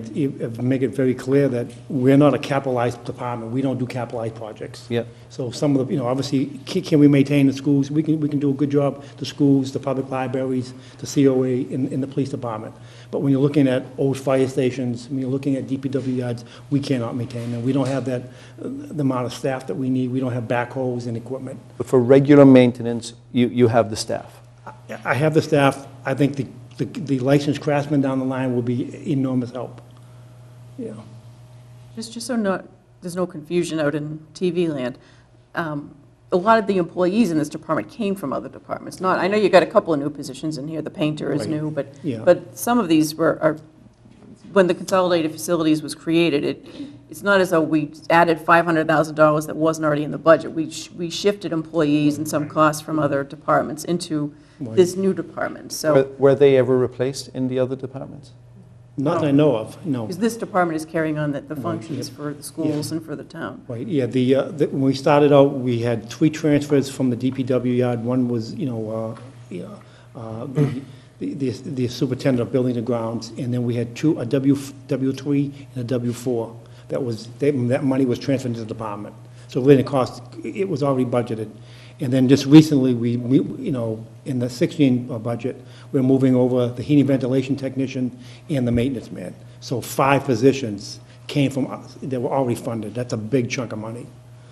make it very clear that we're not a capitalized department. We don't do capitalized projects. Yeah. So some of the, obviously, can we maintain the schools? We can do a good job, the schools, the public libraries, the COA, in the police department. But when you're looking at old fire stations, when you're looking at DPW yards, we cannot maintain them. We don't have the amount of staff that we need. We don't have backhoes and equipment. But for regular maintenance, you have the staff. I have the staff. I think the licensed craftsman down the line will be enormous help. Yeah. Just so there's no confusion out in TV land, a lot of the employees in this department came from other departments. I know you got a couple of new positions in here, the painter is Right. new, but Yeah. some of these are, when the consolidated facilities was created, it's not as though we added $500,000 that wasn't already in the budget. We shifted employees and some costs from other departments into this new department, so. Were they ever replaced in the other departments? Not that I know of, no. Because this department is carrying on the functions for the schools and for the town. Right, yeah, when we started out, we had 3 transfers from the DPW yard. One was, the superintendent of building and grounds, and then we had a W3 and a W4. That money was transferred to the department. So really, it was already budgeted. And then just recently, we in the 16 budget, we're moving over the heating ventilation technician and the maintenance man. So 5 positions came from us, that were already funded. That's a big chunk of money.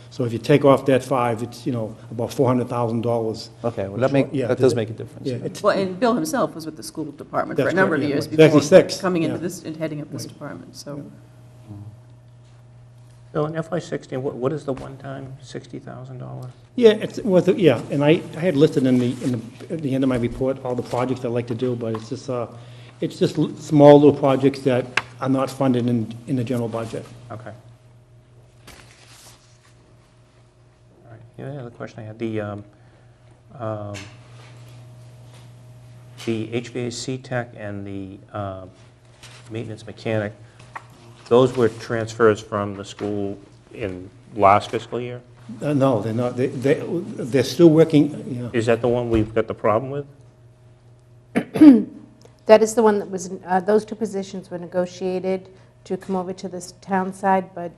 So if you take off that 5, it's, about $400,000. Okay, well, that does make a difference. Yeah, Well, and Bill himself was with the school department for a That's number of correct, yeah. years It's actually before 6, coming into yeah. this and heading up this department, so. Bill, in FY16, what is the one-time $60,000? Yeah, and I had listed at the end of my report all the projects I'd like to do, but it's just small little projects that are not funded in the general budget. Okay. Yeah, the question I had, the HVAC tech and the maintenance mechanic, those were transfers from the school in last fiscal year? No, they're not. They're still working, yeah. Is that the one we've got the problem with? That is the one that was, those two positions were negotiated to come over to this town side, but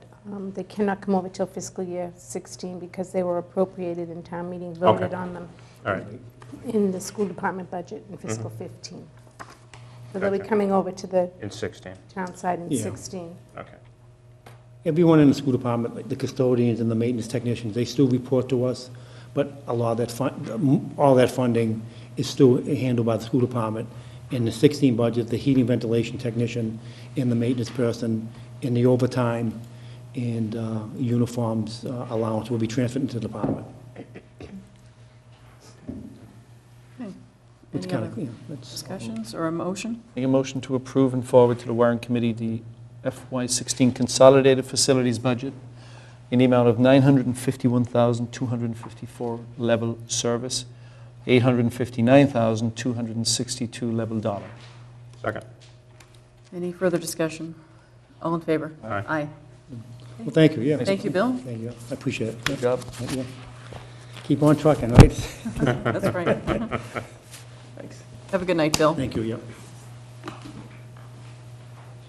they cannot come over till fiscal year 16 because they were appropriated in town meeting, voted on them All right. in the school department budget in fiscal 15. So they'll be Gotcha. coming over to the In 16? town side in Yeah. 16. Okay. Everyone in the school department, like the custodians and the maintenance technicians, they still report to us, but a lot of that all that funding is still handled by the school department. In the 16 budget, the heating ventilation technician and the maintenance person, in the overtime and uniforms allowance will be transferred into the department. It's Any kind other of, that's. discussions or a motion? Make a motion to approve and forward to the Warrant Committee the FY16 Consolidated Facilities Budget in the amount of $951,254 level service, $859,262 level dollar. Second. Any further discussion? All in favor? Aye. Well, thank you, yeah. Thank you, Bill. Thank you, I appreciate it. Good job. Yeah. Keep on trucking, right? That's right. Thanks. Have a good night, Bill. Thank you, yeah.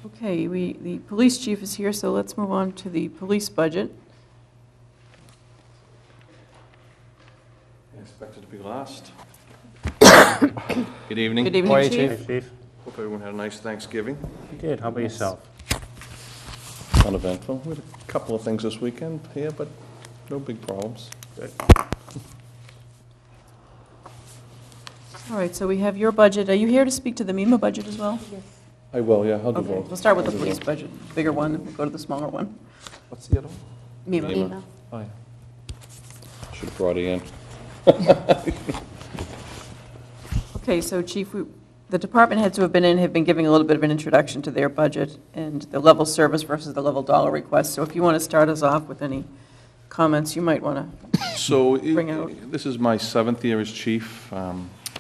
Okay, the police chief is here, so let's move on to the police budget. I expected to be last. Good evening. Good evening, Morning, Chief. Hey, Chief. Hope everyone had a nice Thanksgiving. You did. How about yourself? Uneventful. We had a couple of things this weekend here, but no big problems. Good. All right, so we have your budget. Are you here to speak to the MEMA budget as well? I will, yeah, I'll do Okay, both. we'll start with the I'll do police both. budget, bigger one, and we'll go to the smaller one. What's the other one? MEMA. Email. Oh, yeah. Should have brought it in. Okay, so Chief, the department heads who have been in have been giving a little bit of an introduction to their budget and the level service versus the level dollar request. So if you want to start us off with any comments you might want to So, bring out. this is my 7th year as chief.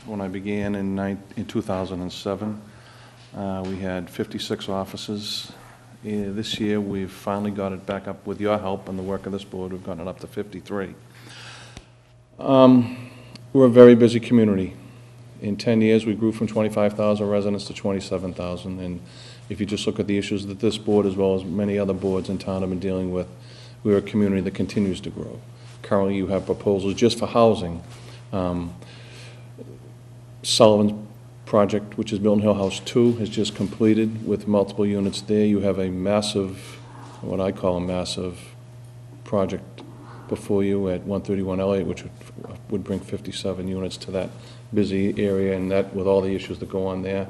When I began in 2007, we had 56 officers. This year, we've finally got it back up with your help and the work of this board. We've gotten it up to 53. We're a very busy community. In 10 years, we grew from 25,000 residents to 27,000. And if you just look at the issues that this board, as well as many other boards in town, have been dealing with, we're a community that continues to grow. Currently, you have proposals just for housing. Sullivan's project, which is Milton Hill House 2, has just completed with multiple units there. You have a massive, what I call a massive project before you at 131 Elliott, which would bring 57 units to that busy area, and that with all the issues that go on there.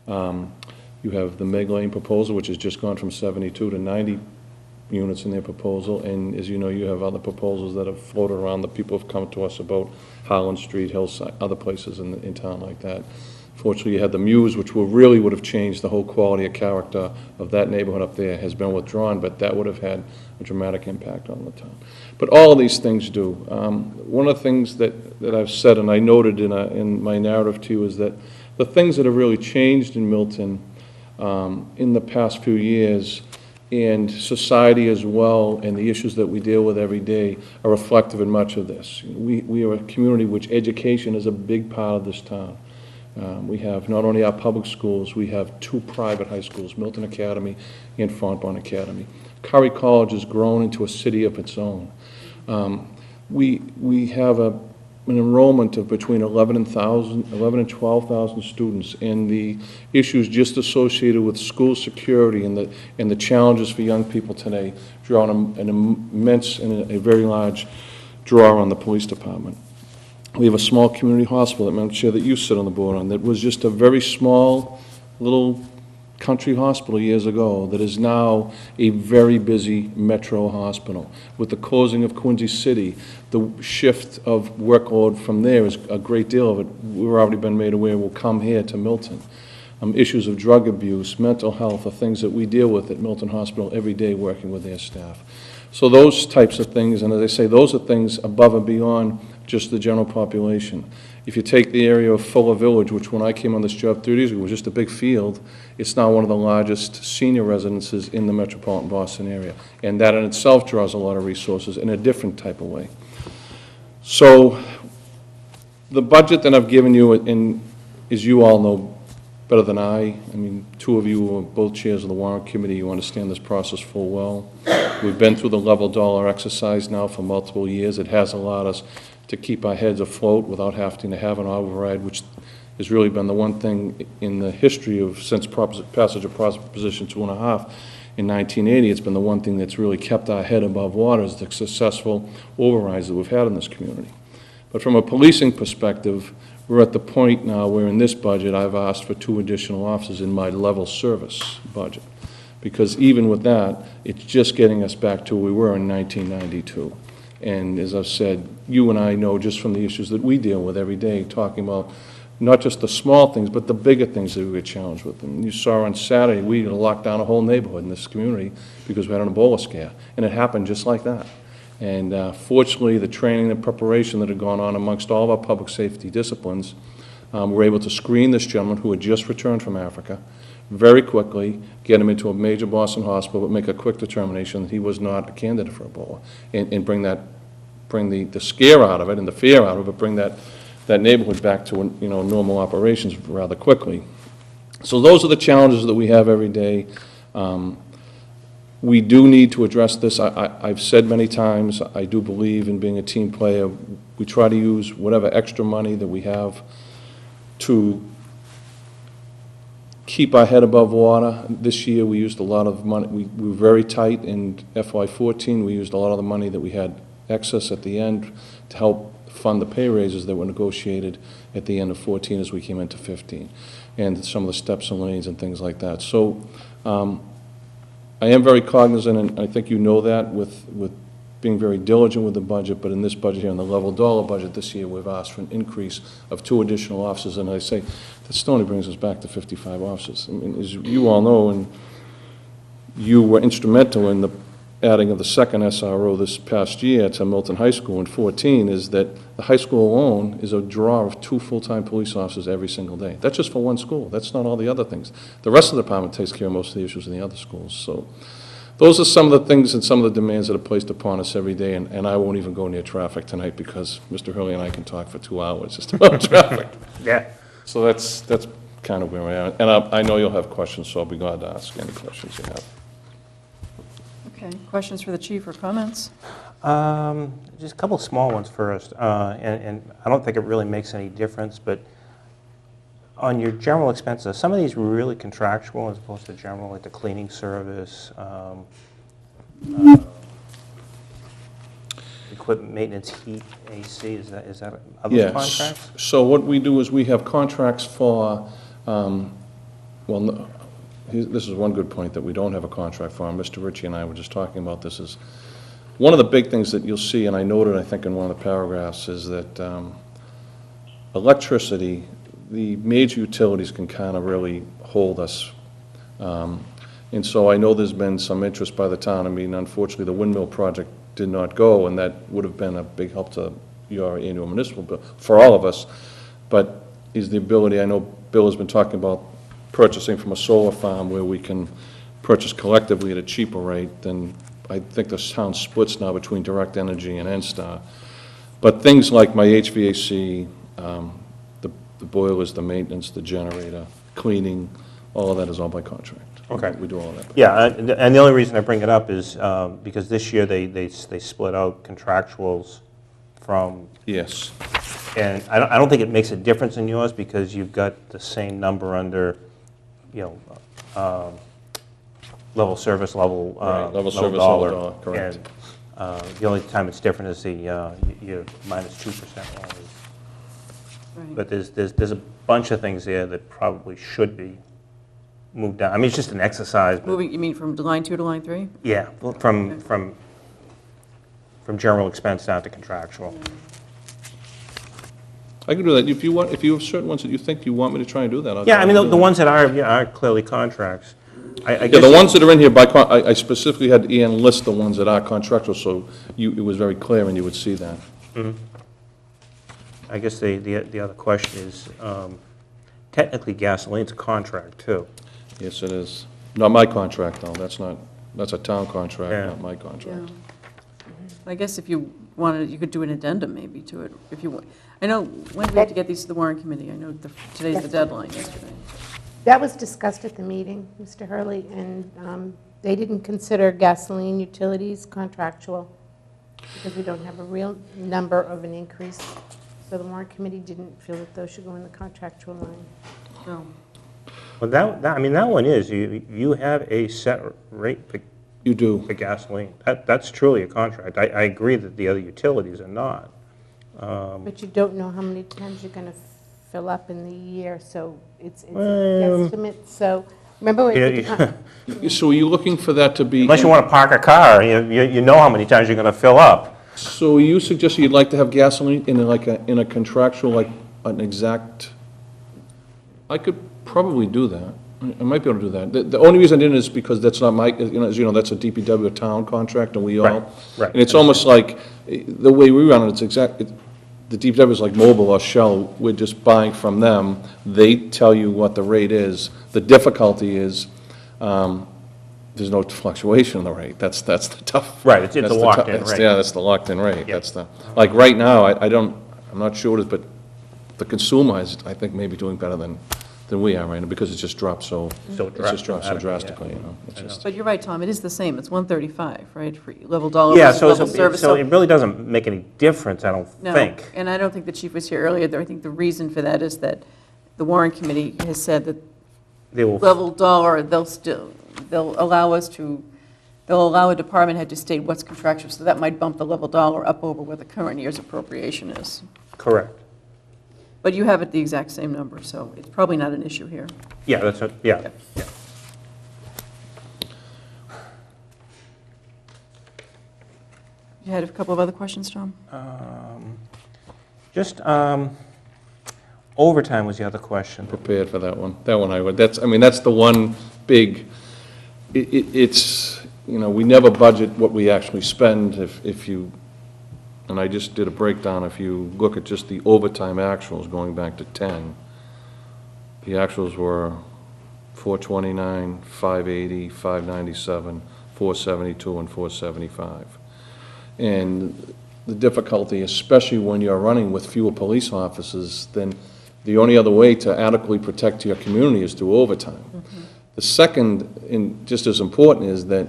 You have the Meg Lane proposal, which has just gone from 72 to 90 units in their proposal, and as you know, you have other proposals that have floated around that people have come to us about, Holland Street, Hillside, other places in town like that. Fortunately, you had the Muse, which really would have changed the whole quality of character of that neighborhood up there, has been withdrawn, but that would have had a dramatic impact on the town. But all of these things do. One of the things that I've said, and I noted in my narrative to you, is that the things that have really changed in Milton in the past few years, and society as well, and the issues that we deal with every day are reflective in much of this. We are a community which education is a big part of this town. We have not only our public schools, we have 2 private high schools, Milton Academy and Fontbonne Academy. Curry College has grown into a city of its own. We have an enrollment of between 11 and 12,000 students, and the issues just associated with school security and the challenges for young people today draw an immense and a very large draw on the police department. We have a small community hospital that I'm sure that you sit on the board on, that was just a very small little country hospital years ago that is now a very busy metro hospital. With the closing of Quincy City, the shift of workload from there is a great deal of it. We've already been made aware will come here to Milton. issues of drug abuse, mental health, are things that we deal with at Milton Hospital every day working with their staff. So those types of things, and as I say, those are things above and beyond just the general population. If you take the area of Fuller Village, which when I came on this job 30 years ago was just a big field, it's now one of the largest senior residences in the metropolitan Boston area. And that in itself draws a lot of resources in a different type of way. So the budget that I've given you, and as you all know better than I mean, two of you are both chairs of the warrant committee, you understand this process full well. We've been through the level dollar exercise now for multiple years. It has allowed us to keep our heads afloat without having to have an override, which has really been the one thing in the history of, since passage of Proposition 2.5 in 1980, it's been the one thing that's really kept our head above water, is the successful overrides that we've had in this community. But from a policing perspective, we're at the point now where in this budget I've asked for 2 additional officers in my level service budget. Because even with that, it's just getting us back to where we were in 1992. And as I've said, you and I know just from the issues that we deal with every day, talking about not just the small things, but the bigger things that we get challenged with. And you saw on Saturday, we locked down a whole neighborhood in this community because we had an Ebola scare. And it happened just like that. And fortunately, the training and preparation that had gone on amongst all of our public safety disciplines, we're able to screen this gentleman who had just returned from Africa very quickly, get him into a major Boston hospital, but make a quick determination that he was not a candidate for Ebola, and bring the scare out of it and the fear out of it, bring that neighborhood back to normal operations rather quickly. So those are the challenges that we have every day. We do need to address this. I've said many times, I do believe in being a team player. We try to use whatever extra money that we have to keep our head above water. This year, we used a lot of money. We were very tight in FY14. We used a lot of the money that we had excess at the end to help fund the pay raises that were negotiated at the end of 14 as we came into 15, and some of the steps and lanes and things like that. So I am very cognizant, and I think you know that, with being very diligent with the budget, but in this budget here, in the level dollar budget this year, we've asked for an increase of 2 additional officers, and I say that still only brings us back to 55 officers. I mean, as you all know, and you were instrumental in the adding of the second SRO this past year to Milton High School in 14, is that the high school alone is a draw of 2 full-time police officers every single day. That's just for one school. That's not all the other things. The rest of the department takes care of most of the issues in the other schools. So those are some of the things and some of the demands that are placed upon us every day, and I won't even go near traffic tonight because Mr. Hurley and I can talk for 2 hours just about traffic. Yeah. So that's kind of where we are. And I know you'll have questions, so I'll be glad to ask any questions you have. Okay, questions for the chief or comments? Just a couple small ones first, and I don't think it really makes any difference, but on your general expenses, some of these were really contractual as opposed to general, like the cleaning service, equipment maintenance, heat, AC, is that other contracts? Yes. So what we do is we have contracts for, this is one good point that we don't have a contract for. Mr. Ritchie and I were just talking about this. Is one of the big things that you'll see, and I noted, I think, in one of the paragraphs, is that electricity, the major utilities can kind of really hold us. And so I know there's been some interest by the town. I mean, unfortunately, the windmill project did not go, and that would have been a big help to your annual municipal bill for all of us. But is the ability, I know Bill has been talking about purchasing from a solar farm where we can purchase collectively at a cheaper rate than, I think the town splits now between Direct Energy and NSTAR. But things like my HVAC, the boilers, the maintenance, the generator, cleaning, all of that is all by contract. Okay. We do all of that. Yeah, and the only reason I bring it up is because this year they split out contractuals from. Yes. And I don't think it makes a difference in yours because you've got the same number under, level service, level level service, dollar. level dollar, correct. And the only time it's different is the your minus 2% one. Right. But there's a bunch of things there that probably should be moved down. I mean, it's just an exercise. But Moving, you mean from line 2 to line 3? yeah, from general expense down to contractual. I can do that. If you want, if you have certain ones that you think you want me to try and do that, I'll. Yeah, I mean, I'll do the that. ones that are, yeah, are clearly contracts. I Yeah, guess the ones that are in here by, I specifically had Ian list the ones that are contractual, so it was very clear and you would see that. I guess the other question is, technically gasoline's a contract too. Yes, it is. Not my contract, though. That's a town contract, Yeah. not my contract. I guess if you wanted, you could do an addendum maybe to it, if you want. I know, when do we have to get these to the warrant committee? I know today's the deadline yesterday. That was discussed at the meeting, Mr. Hurley, and they didn't consider gasoline utilities contractual because we don't have a real number of an increase. So the warrant committee didn't feel that those should go in the contractual line. No. Well, I mean, that one is, you have a set rate You do. for gasoline. That's truly a contract. I agree that the other utilities are not. But you don't know how many times you're going to fill up in the year, so it's a Well, guesstimate. So remember, So are you looking for that to be? Unless you want to park a car, you know how many times you're going to fill up. So you suggest you'd like to have gasoline in a contractual, like an exact, I could probably do that. I might be able to do that. The only reason I didn't is because that's not my, as you know, that's a DPW town contract, and we all. Right, right. And it's almost like, the way we run it, the DPW is like Mobil or Shell, we're just buying from them. They tell you what the rate is. The difficulty is, there's no fluctuation in the rate. That's the tough. Right, it's a that's the locked-in tough- rate. Yeah, that's the locked-in rate. Yep. That's like right now, I'm not sure what it is, but the consumer is, I think, maybe doing better than we are right now, because it's just dropped so dramatically, drastically, yeah. you know. It's just, But you're right, Tom, it is the same, it's 135, right, for level dollar Yeah, versus so level service. it really doesn't make any difference, I don't No, think. and I don't think the chief was here earlier, I think the reason for that is that the warrant committee has said that They will, level dollar, they'll allow a department head to state what's contractual, so that might bump the level dollar up over what the current year's appropriation is. correct. But you have it the exact same number, so it's probably not an issue here. Yeah, that's, yeah. You had a couple of other questions, Tom? Just, overtime was the other question. prepared for that one. That one I would, that's the one big, it's, we never budget what we actually spend. If you, and I just did a breakdown, if you look at just the overtime actuals going back to 10, the actuals were 429, 580, 597, 472, and 475. And the difficulty, especially when you're running with fewer police officers, then the only other way to adequately protect your community is through overtime. The second, and just as important, is that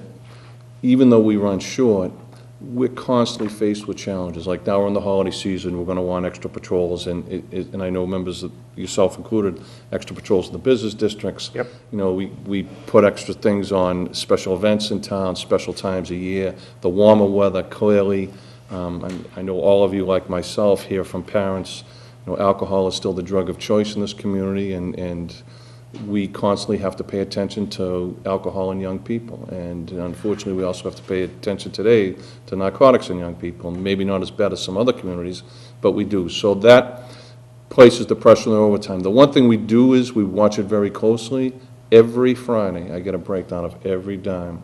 even though we run short, we're constantly faced with challenges. Like now we're in the holiday season, we're going to want extra patrols, and I know members, yourself included, extra patrols in the business districts. Yep. We put extra things on special events in town, special times a year, the warmer weather, clearly. I know all of you, like myself, hear from parents, alcohol is still the drug of choice in this community, and we constantly have to pay attention to alcohol in young people. And unfortunately, we also have to pay attention today to narcotics in young people. Maybe not as bad as some other communities, but we do. So that places the pressure on the overtime. The one thing we do is we watch it very closely. Every Friday, I get a breakdown of every dime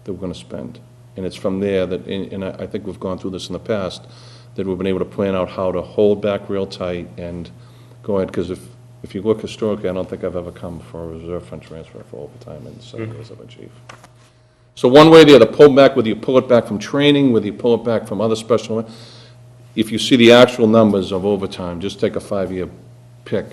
that we're going to spend. And it's from there that, and I think we've gone through this in the past, that we've been able to plan out how to hold back real tight and go ahead, because if you look historically, I don't think I've ever come for a reserve fund transfer for overtime in 7 years of a chief. So one way or the other, pull back, whether you pull it back from training, whether you pull it back from other special, if you see the actual numbers of overtime, just take a 5-year pick,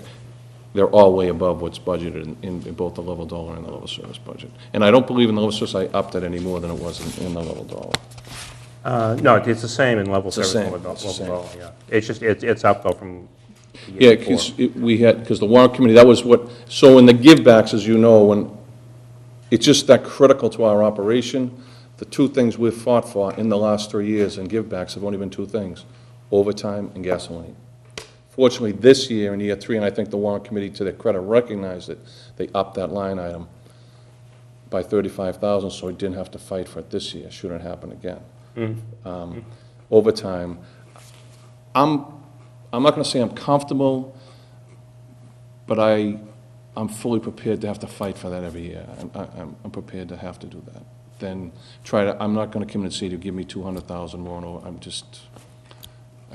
they're all way above what's budgeted in both the level dollar and the level service budget. And I don't believe in the level service I upped it any more than it was in the level dollar. No, it's the same in level It's the service same, and level it's the same. dollar, yeah. It's just, it's up though from the Yeah, year before. because the warrant committee, that was what, so in the givebacks, as you know, when, it's just that critical to our operation. The two things we've fought for in the last 3 years in givebacks have only been two things: overtime and gasoline. Fortunately, this year, in year 3, and I think the warrant committee, to their credit, recognized it, they upped that line item by $35,000, so we didn't have to fight for it this year, should it happen again. Overtime, I'm I'm not going to say I'm comfortable, but I'm fully prepared to have to fight for that every year. I'm prepared to have to do that. Then I'm not going to come in and say to give me 200,000 more, no, I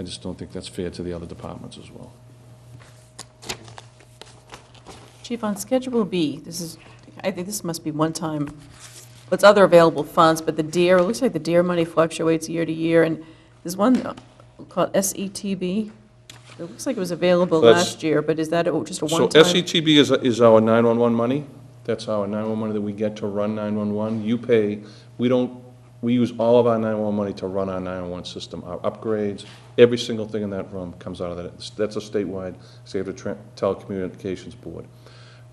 just don't think that's fair to the other departments as well. Chief, on Schedule B, I think this must be one time, what's other available funds, but it looks like the DEER money fluctuates year to year, and there's one called SETB. It looks like it was available last year, but is that just a So one-time? SETB is our 911 money. That's our 911 money that we get to run 911. You pay, we use all of our 911 money to run our 911 system. Our upgrades, every single thing in that room comes out of that. That's a statewide State of Telecommunications Board.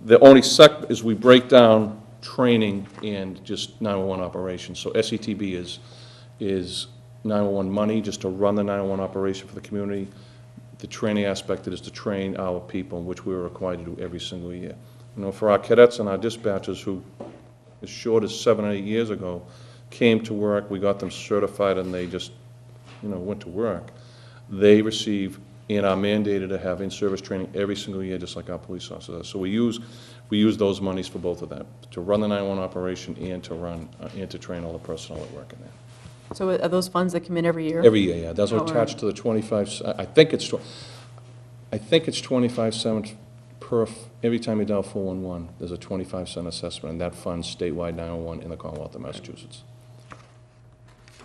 The only is we break down training and just 911 operations. So SETB is 911 money just to run the 911 operation for the community. The training aspect is to train our people, which we were required to do every single year. You know, for our cadets and our dispatchers who, as short as 7 or 8 years ago, came to work, we got them certified, and they just, went to work. They receive and are mandated to have in-service training every single year, just like our police officers. So we use those monies for both of that, to run the 911 operation and to train all the personnel that work in there. So are those funds that come in every year? Every year, yeah. Those are Oh, attached to the 25, I think it's 25 cents every time you dial 411, there's a 25-cent assessment, and that funds statewide 911 in the Commonwealth of Massachusetts.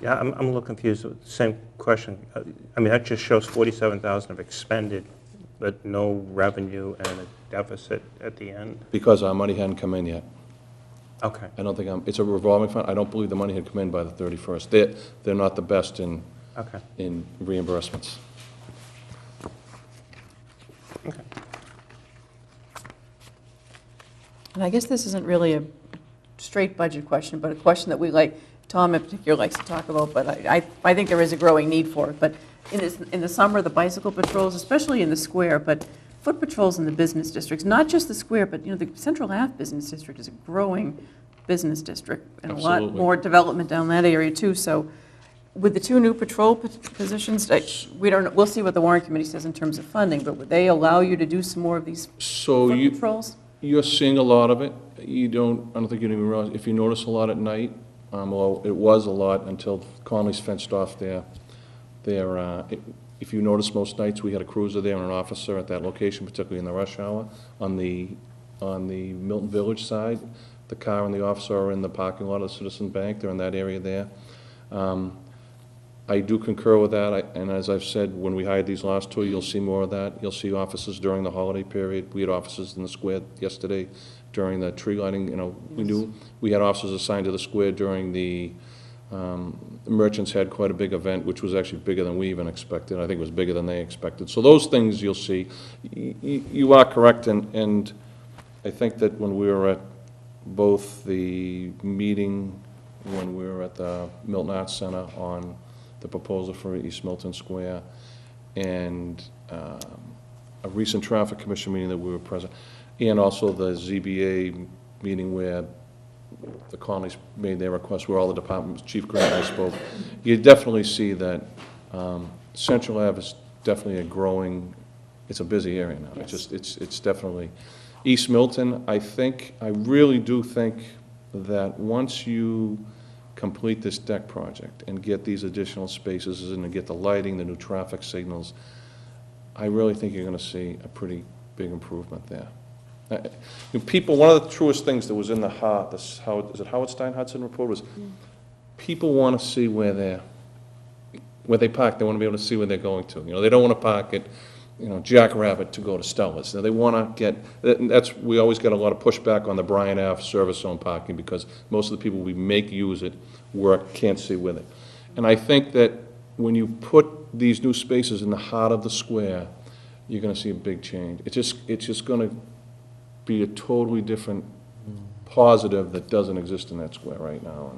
Yeah, I'm a little confused. Same question. I mean, that just shows 47,000 of expended, but no revenue and a deficit at the end. Because our money hadn't come in yet. Okay. I don't think it's a revolving fund. I don't believe the money had come in by the 31st. They're not the best in reimbursements. Okay. And I guess this isn't really a straight budget question, but a question that Tom in particular likes to talk about, but I think there is a growing need for it. But in the summer, the bicycle patrols, especially in the square, but foot patrols in the business districts, not just the square, but the Central Ave Business District is a growing business district, and Absolutely. a lot more development down that area too. So with the 2 new patrol positions, we'll see what the warrant committee says in terms of funding, but would they allow you to do some more of these foot patrols? You're seeing a lot of it. I don't think you even realize, if you notice a lot at night, well, it was a lot until Conley's fenced off if you notice, most nights we had a cruiser there and an officer at that location, particularly in the rush hour. On the Milton Village side, the car and the officer are in the parking lot of Citizen Bank. They're in that area there. I do concur with that, and as I've said, when we hired these last 2, you'll see more of that. You'll see officers during the holiday period. We had officers in the square yesterday during the tree lighting. We had officers assigned to the square during the merchants had quite a big event, which was actually bigger than we even expected. I think it was bigger than they expected. So those things you'll see. You are correct, and I think that when we were at both the meeting, when we were at the Milton Arts Center on the proposal for East Milton Square, and a recent Traffic Commission meeting that we were present, and also the ZBA meeting where the Conleys made their request, where all the departments, Chief Grant and I spoke, you definitely see that Central Ave is definitely it's a busy area now. Yes. It's definitely, East Milton, I really do think that once you complete this deck project and get these additional spaces and get the lighting, the new traffic signals, I really think you're going to see a pretty big improvement there. One of the truest things that was in the Howard Stein Hudson report was people want to see where they park. They want to be able to see where they're going to. They don't want to park at Jackrabbit to go to Stella's. Now, they want to get, we always get a lot of pushback on the Bryan Ave service zone parking because most of the people we make use it can't see with it. And I think that when you put these new spaces in the heart of the square, you're going to see a big change. It's just going to be a totally different positive that doesn't exist in that square right now.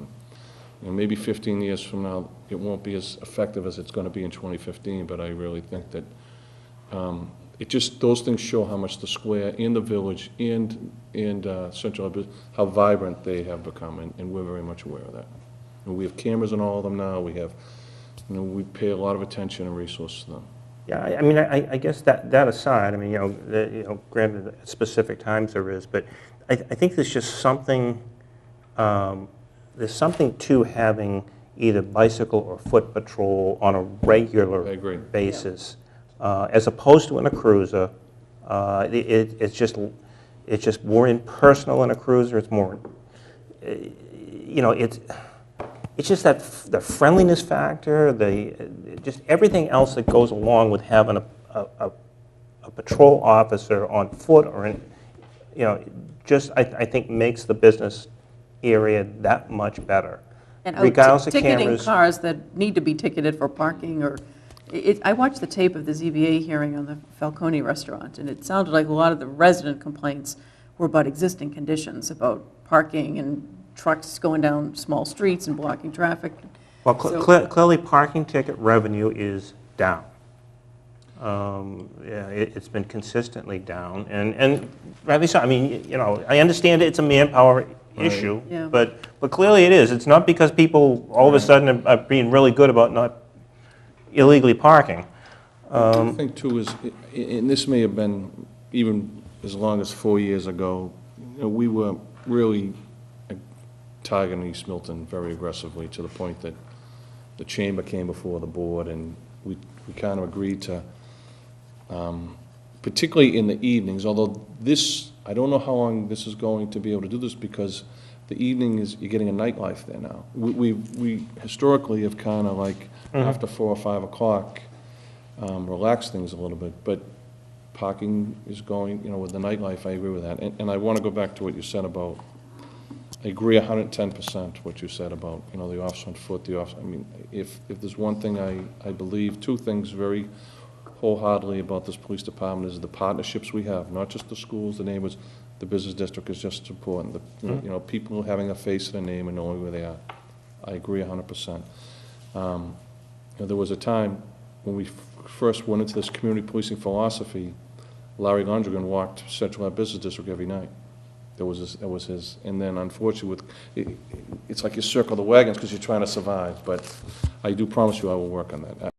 And maybe 15 years from now, it won't be as effective as it's going to be in 2015, but I really think that those things show how much the square and the village and Central, how vibrant they have become, and we're very much aware of that. And we have cameras in all of them now. We have, we pay a lot of attention and resources to them. Yeah, I mean, I guess that aside, I mean, granted, at specific times there is, but I think there's just something, there's something to having either bicycle or foot patrol on a regular I agree. basis, as opposed to in a cruiser. It's just more impersonal in a cruiser. It's more, it's just that the friendliness factor, just everything else that goes along with having a patrol officer on foot or just I think makes the business area that much better. And regardless of ticketing cameras. cars that need to be ticketed for parking or, I watched the tape of the ZBA hearing on the Falcone restaurant, and it sounded like a lot of the resident complaints were about existing conditions, about parking and trucks going down small streets and blocking traffic. Well, So- clearly, parking ticket revenue is down. Yeah, it's been consistently down, and rightly so. I mean, I understand it's a manpower issue, Yeah. but clearly it is. It's not because people all of a sudden are being really good about not illegally parking. I think too is, and this may have been even as long as 4 years ago, we were really targeting East Milton very aggressively to the point that the chamber came before the board and we kind of agreed to, particularly in the evenings, although this, I don't know how long this is going to be able to do this because the evening is, you're getting a nightlife there now. We historically have kind of like, after 4 or 5 o'clock, relaxed things a little bit, but parking is going, with the nightlife, I agree with that. And I want to go back to what you said about, I agree 110% what you said about, the officer on foot, I mean, if there's one thing I believe, 2 things very wholeheartedly about this police department is the partnerships we have, not just the schools, the neighbors, the business district is just as important. People having a face and a name and knowing where they are. I agree 100%. There was a time when we first went into this community policing philosophy, Larry Lundgren walked Central Ave Business District every night. That was his, and then unfortunately, it's like you circle the wagons because you're trying to survive, but I do promise you I will work on that.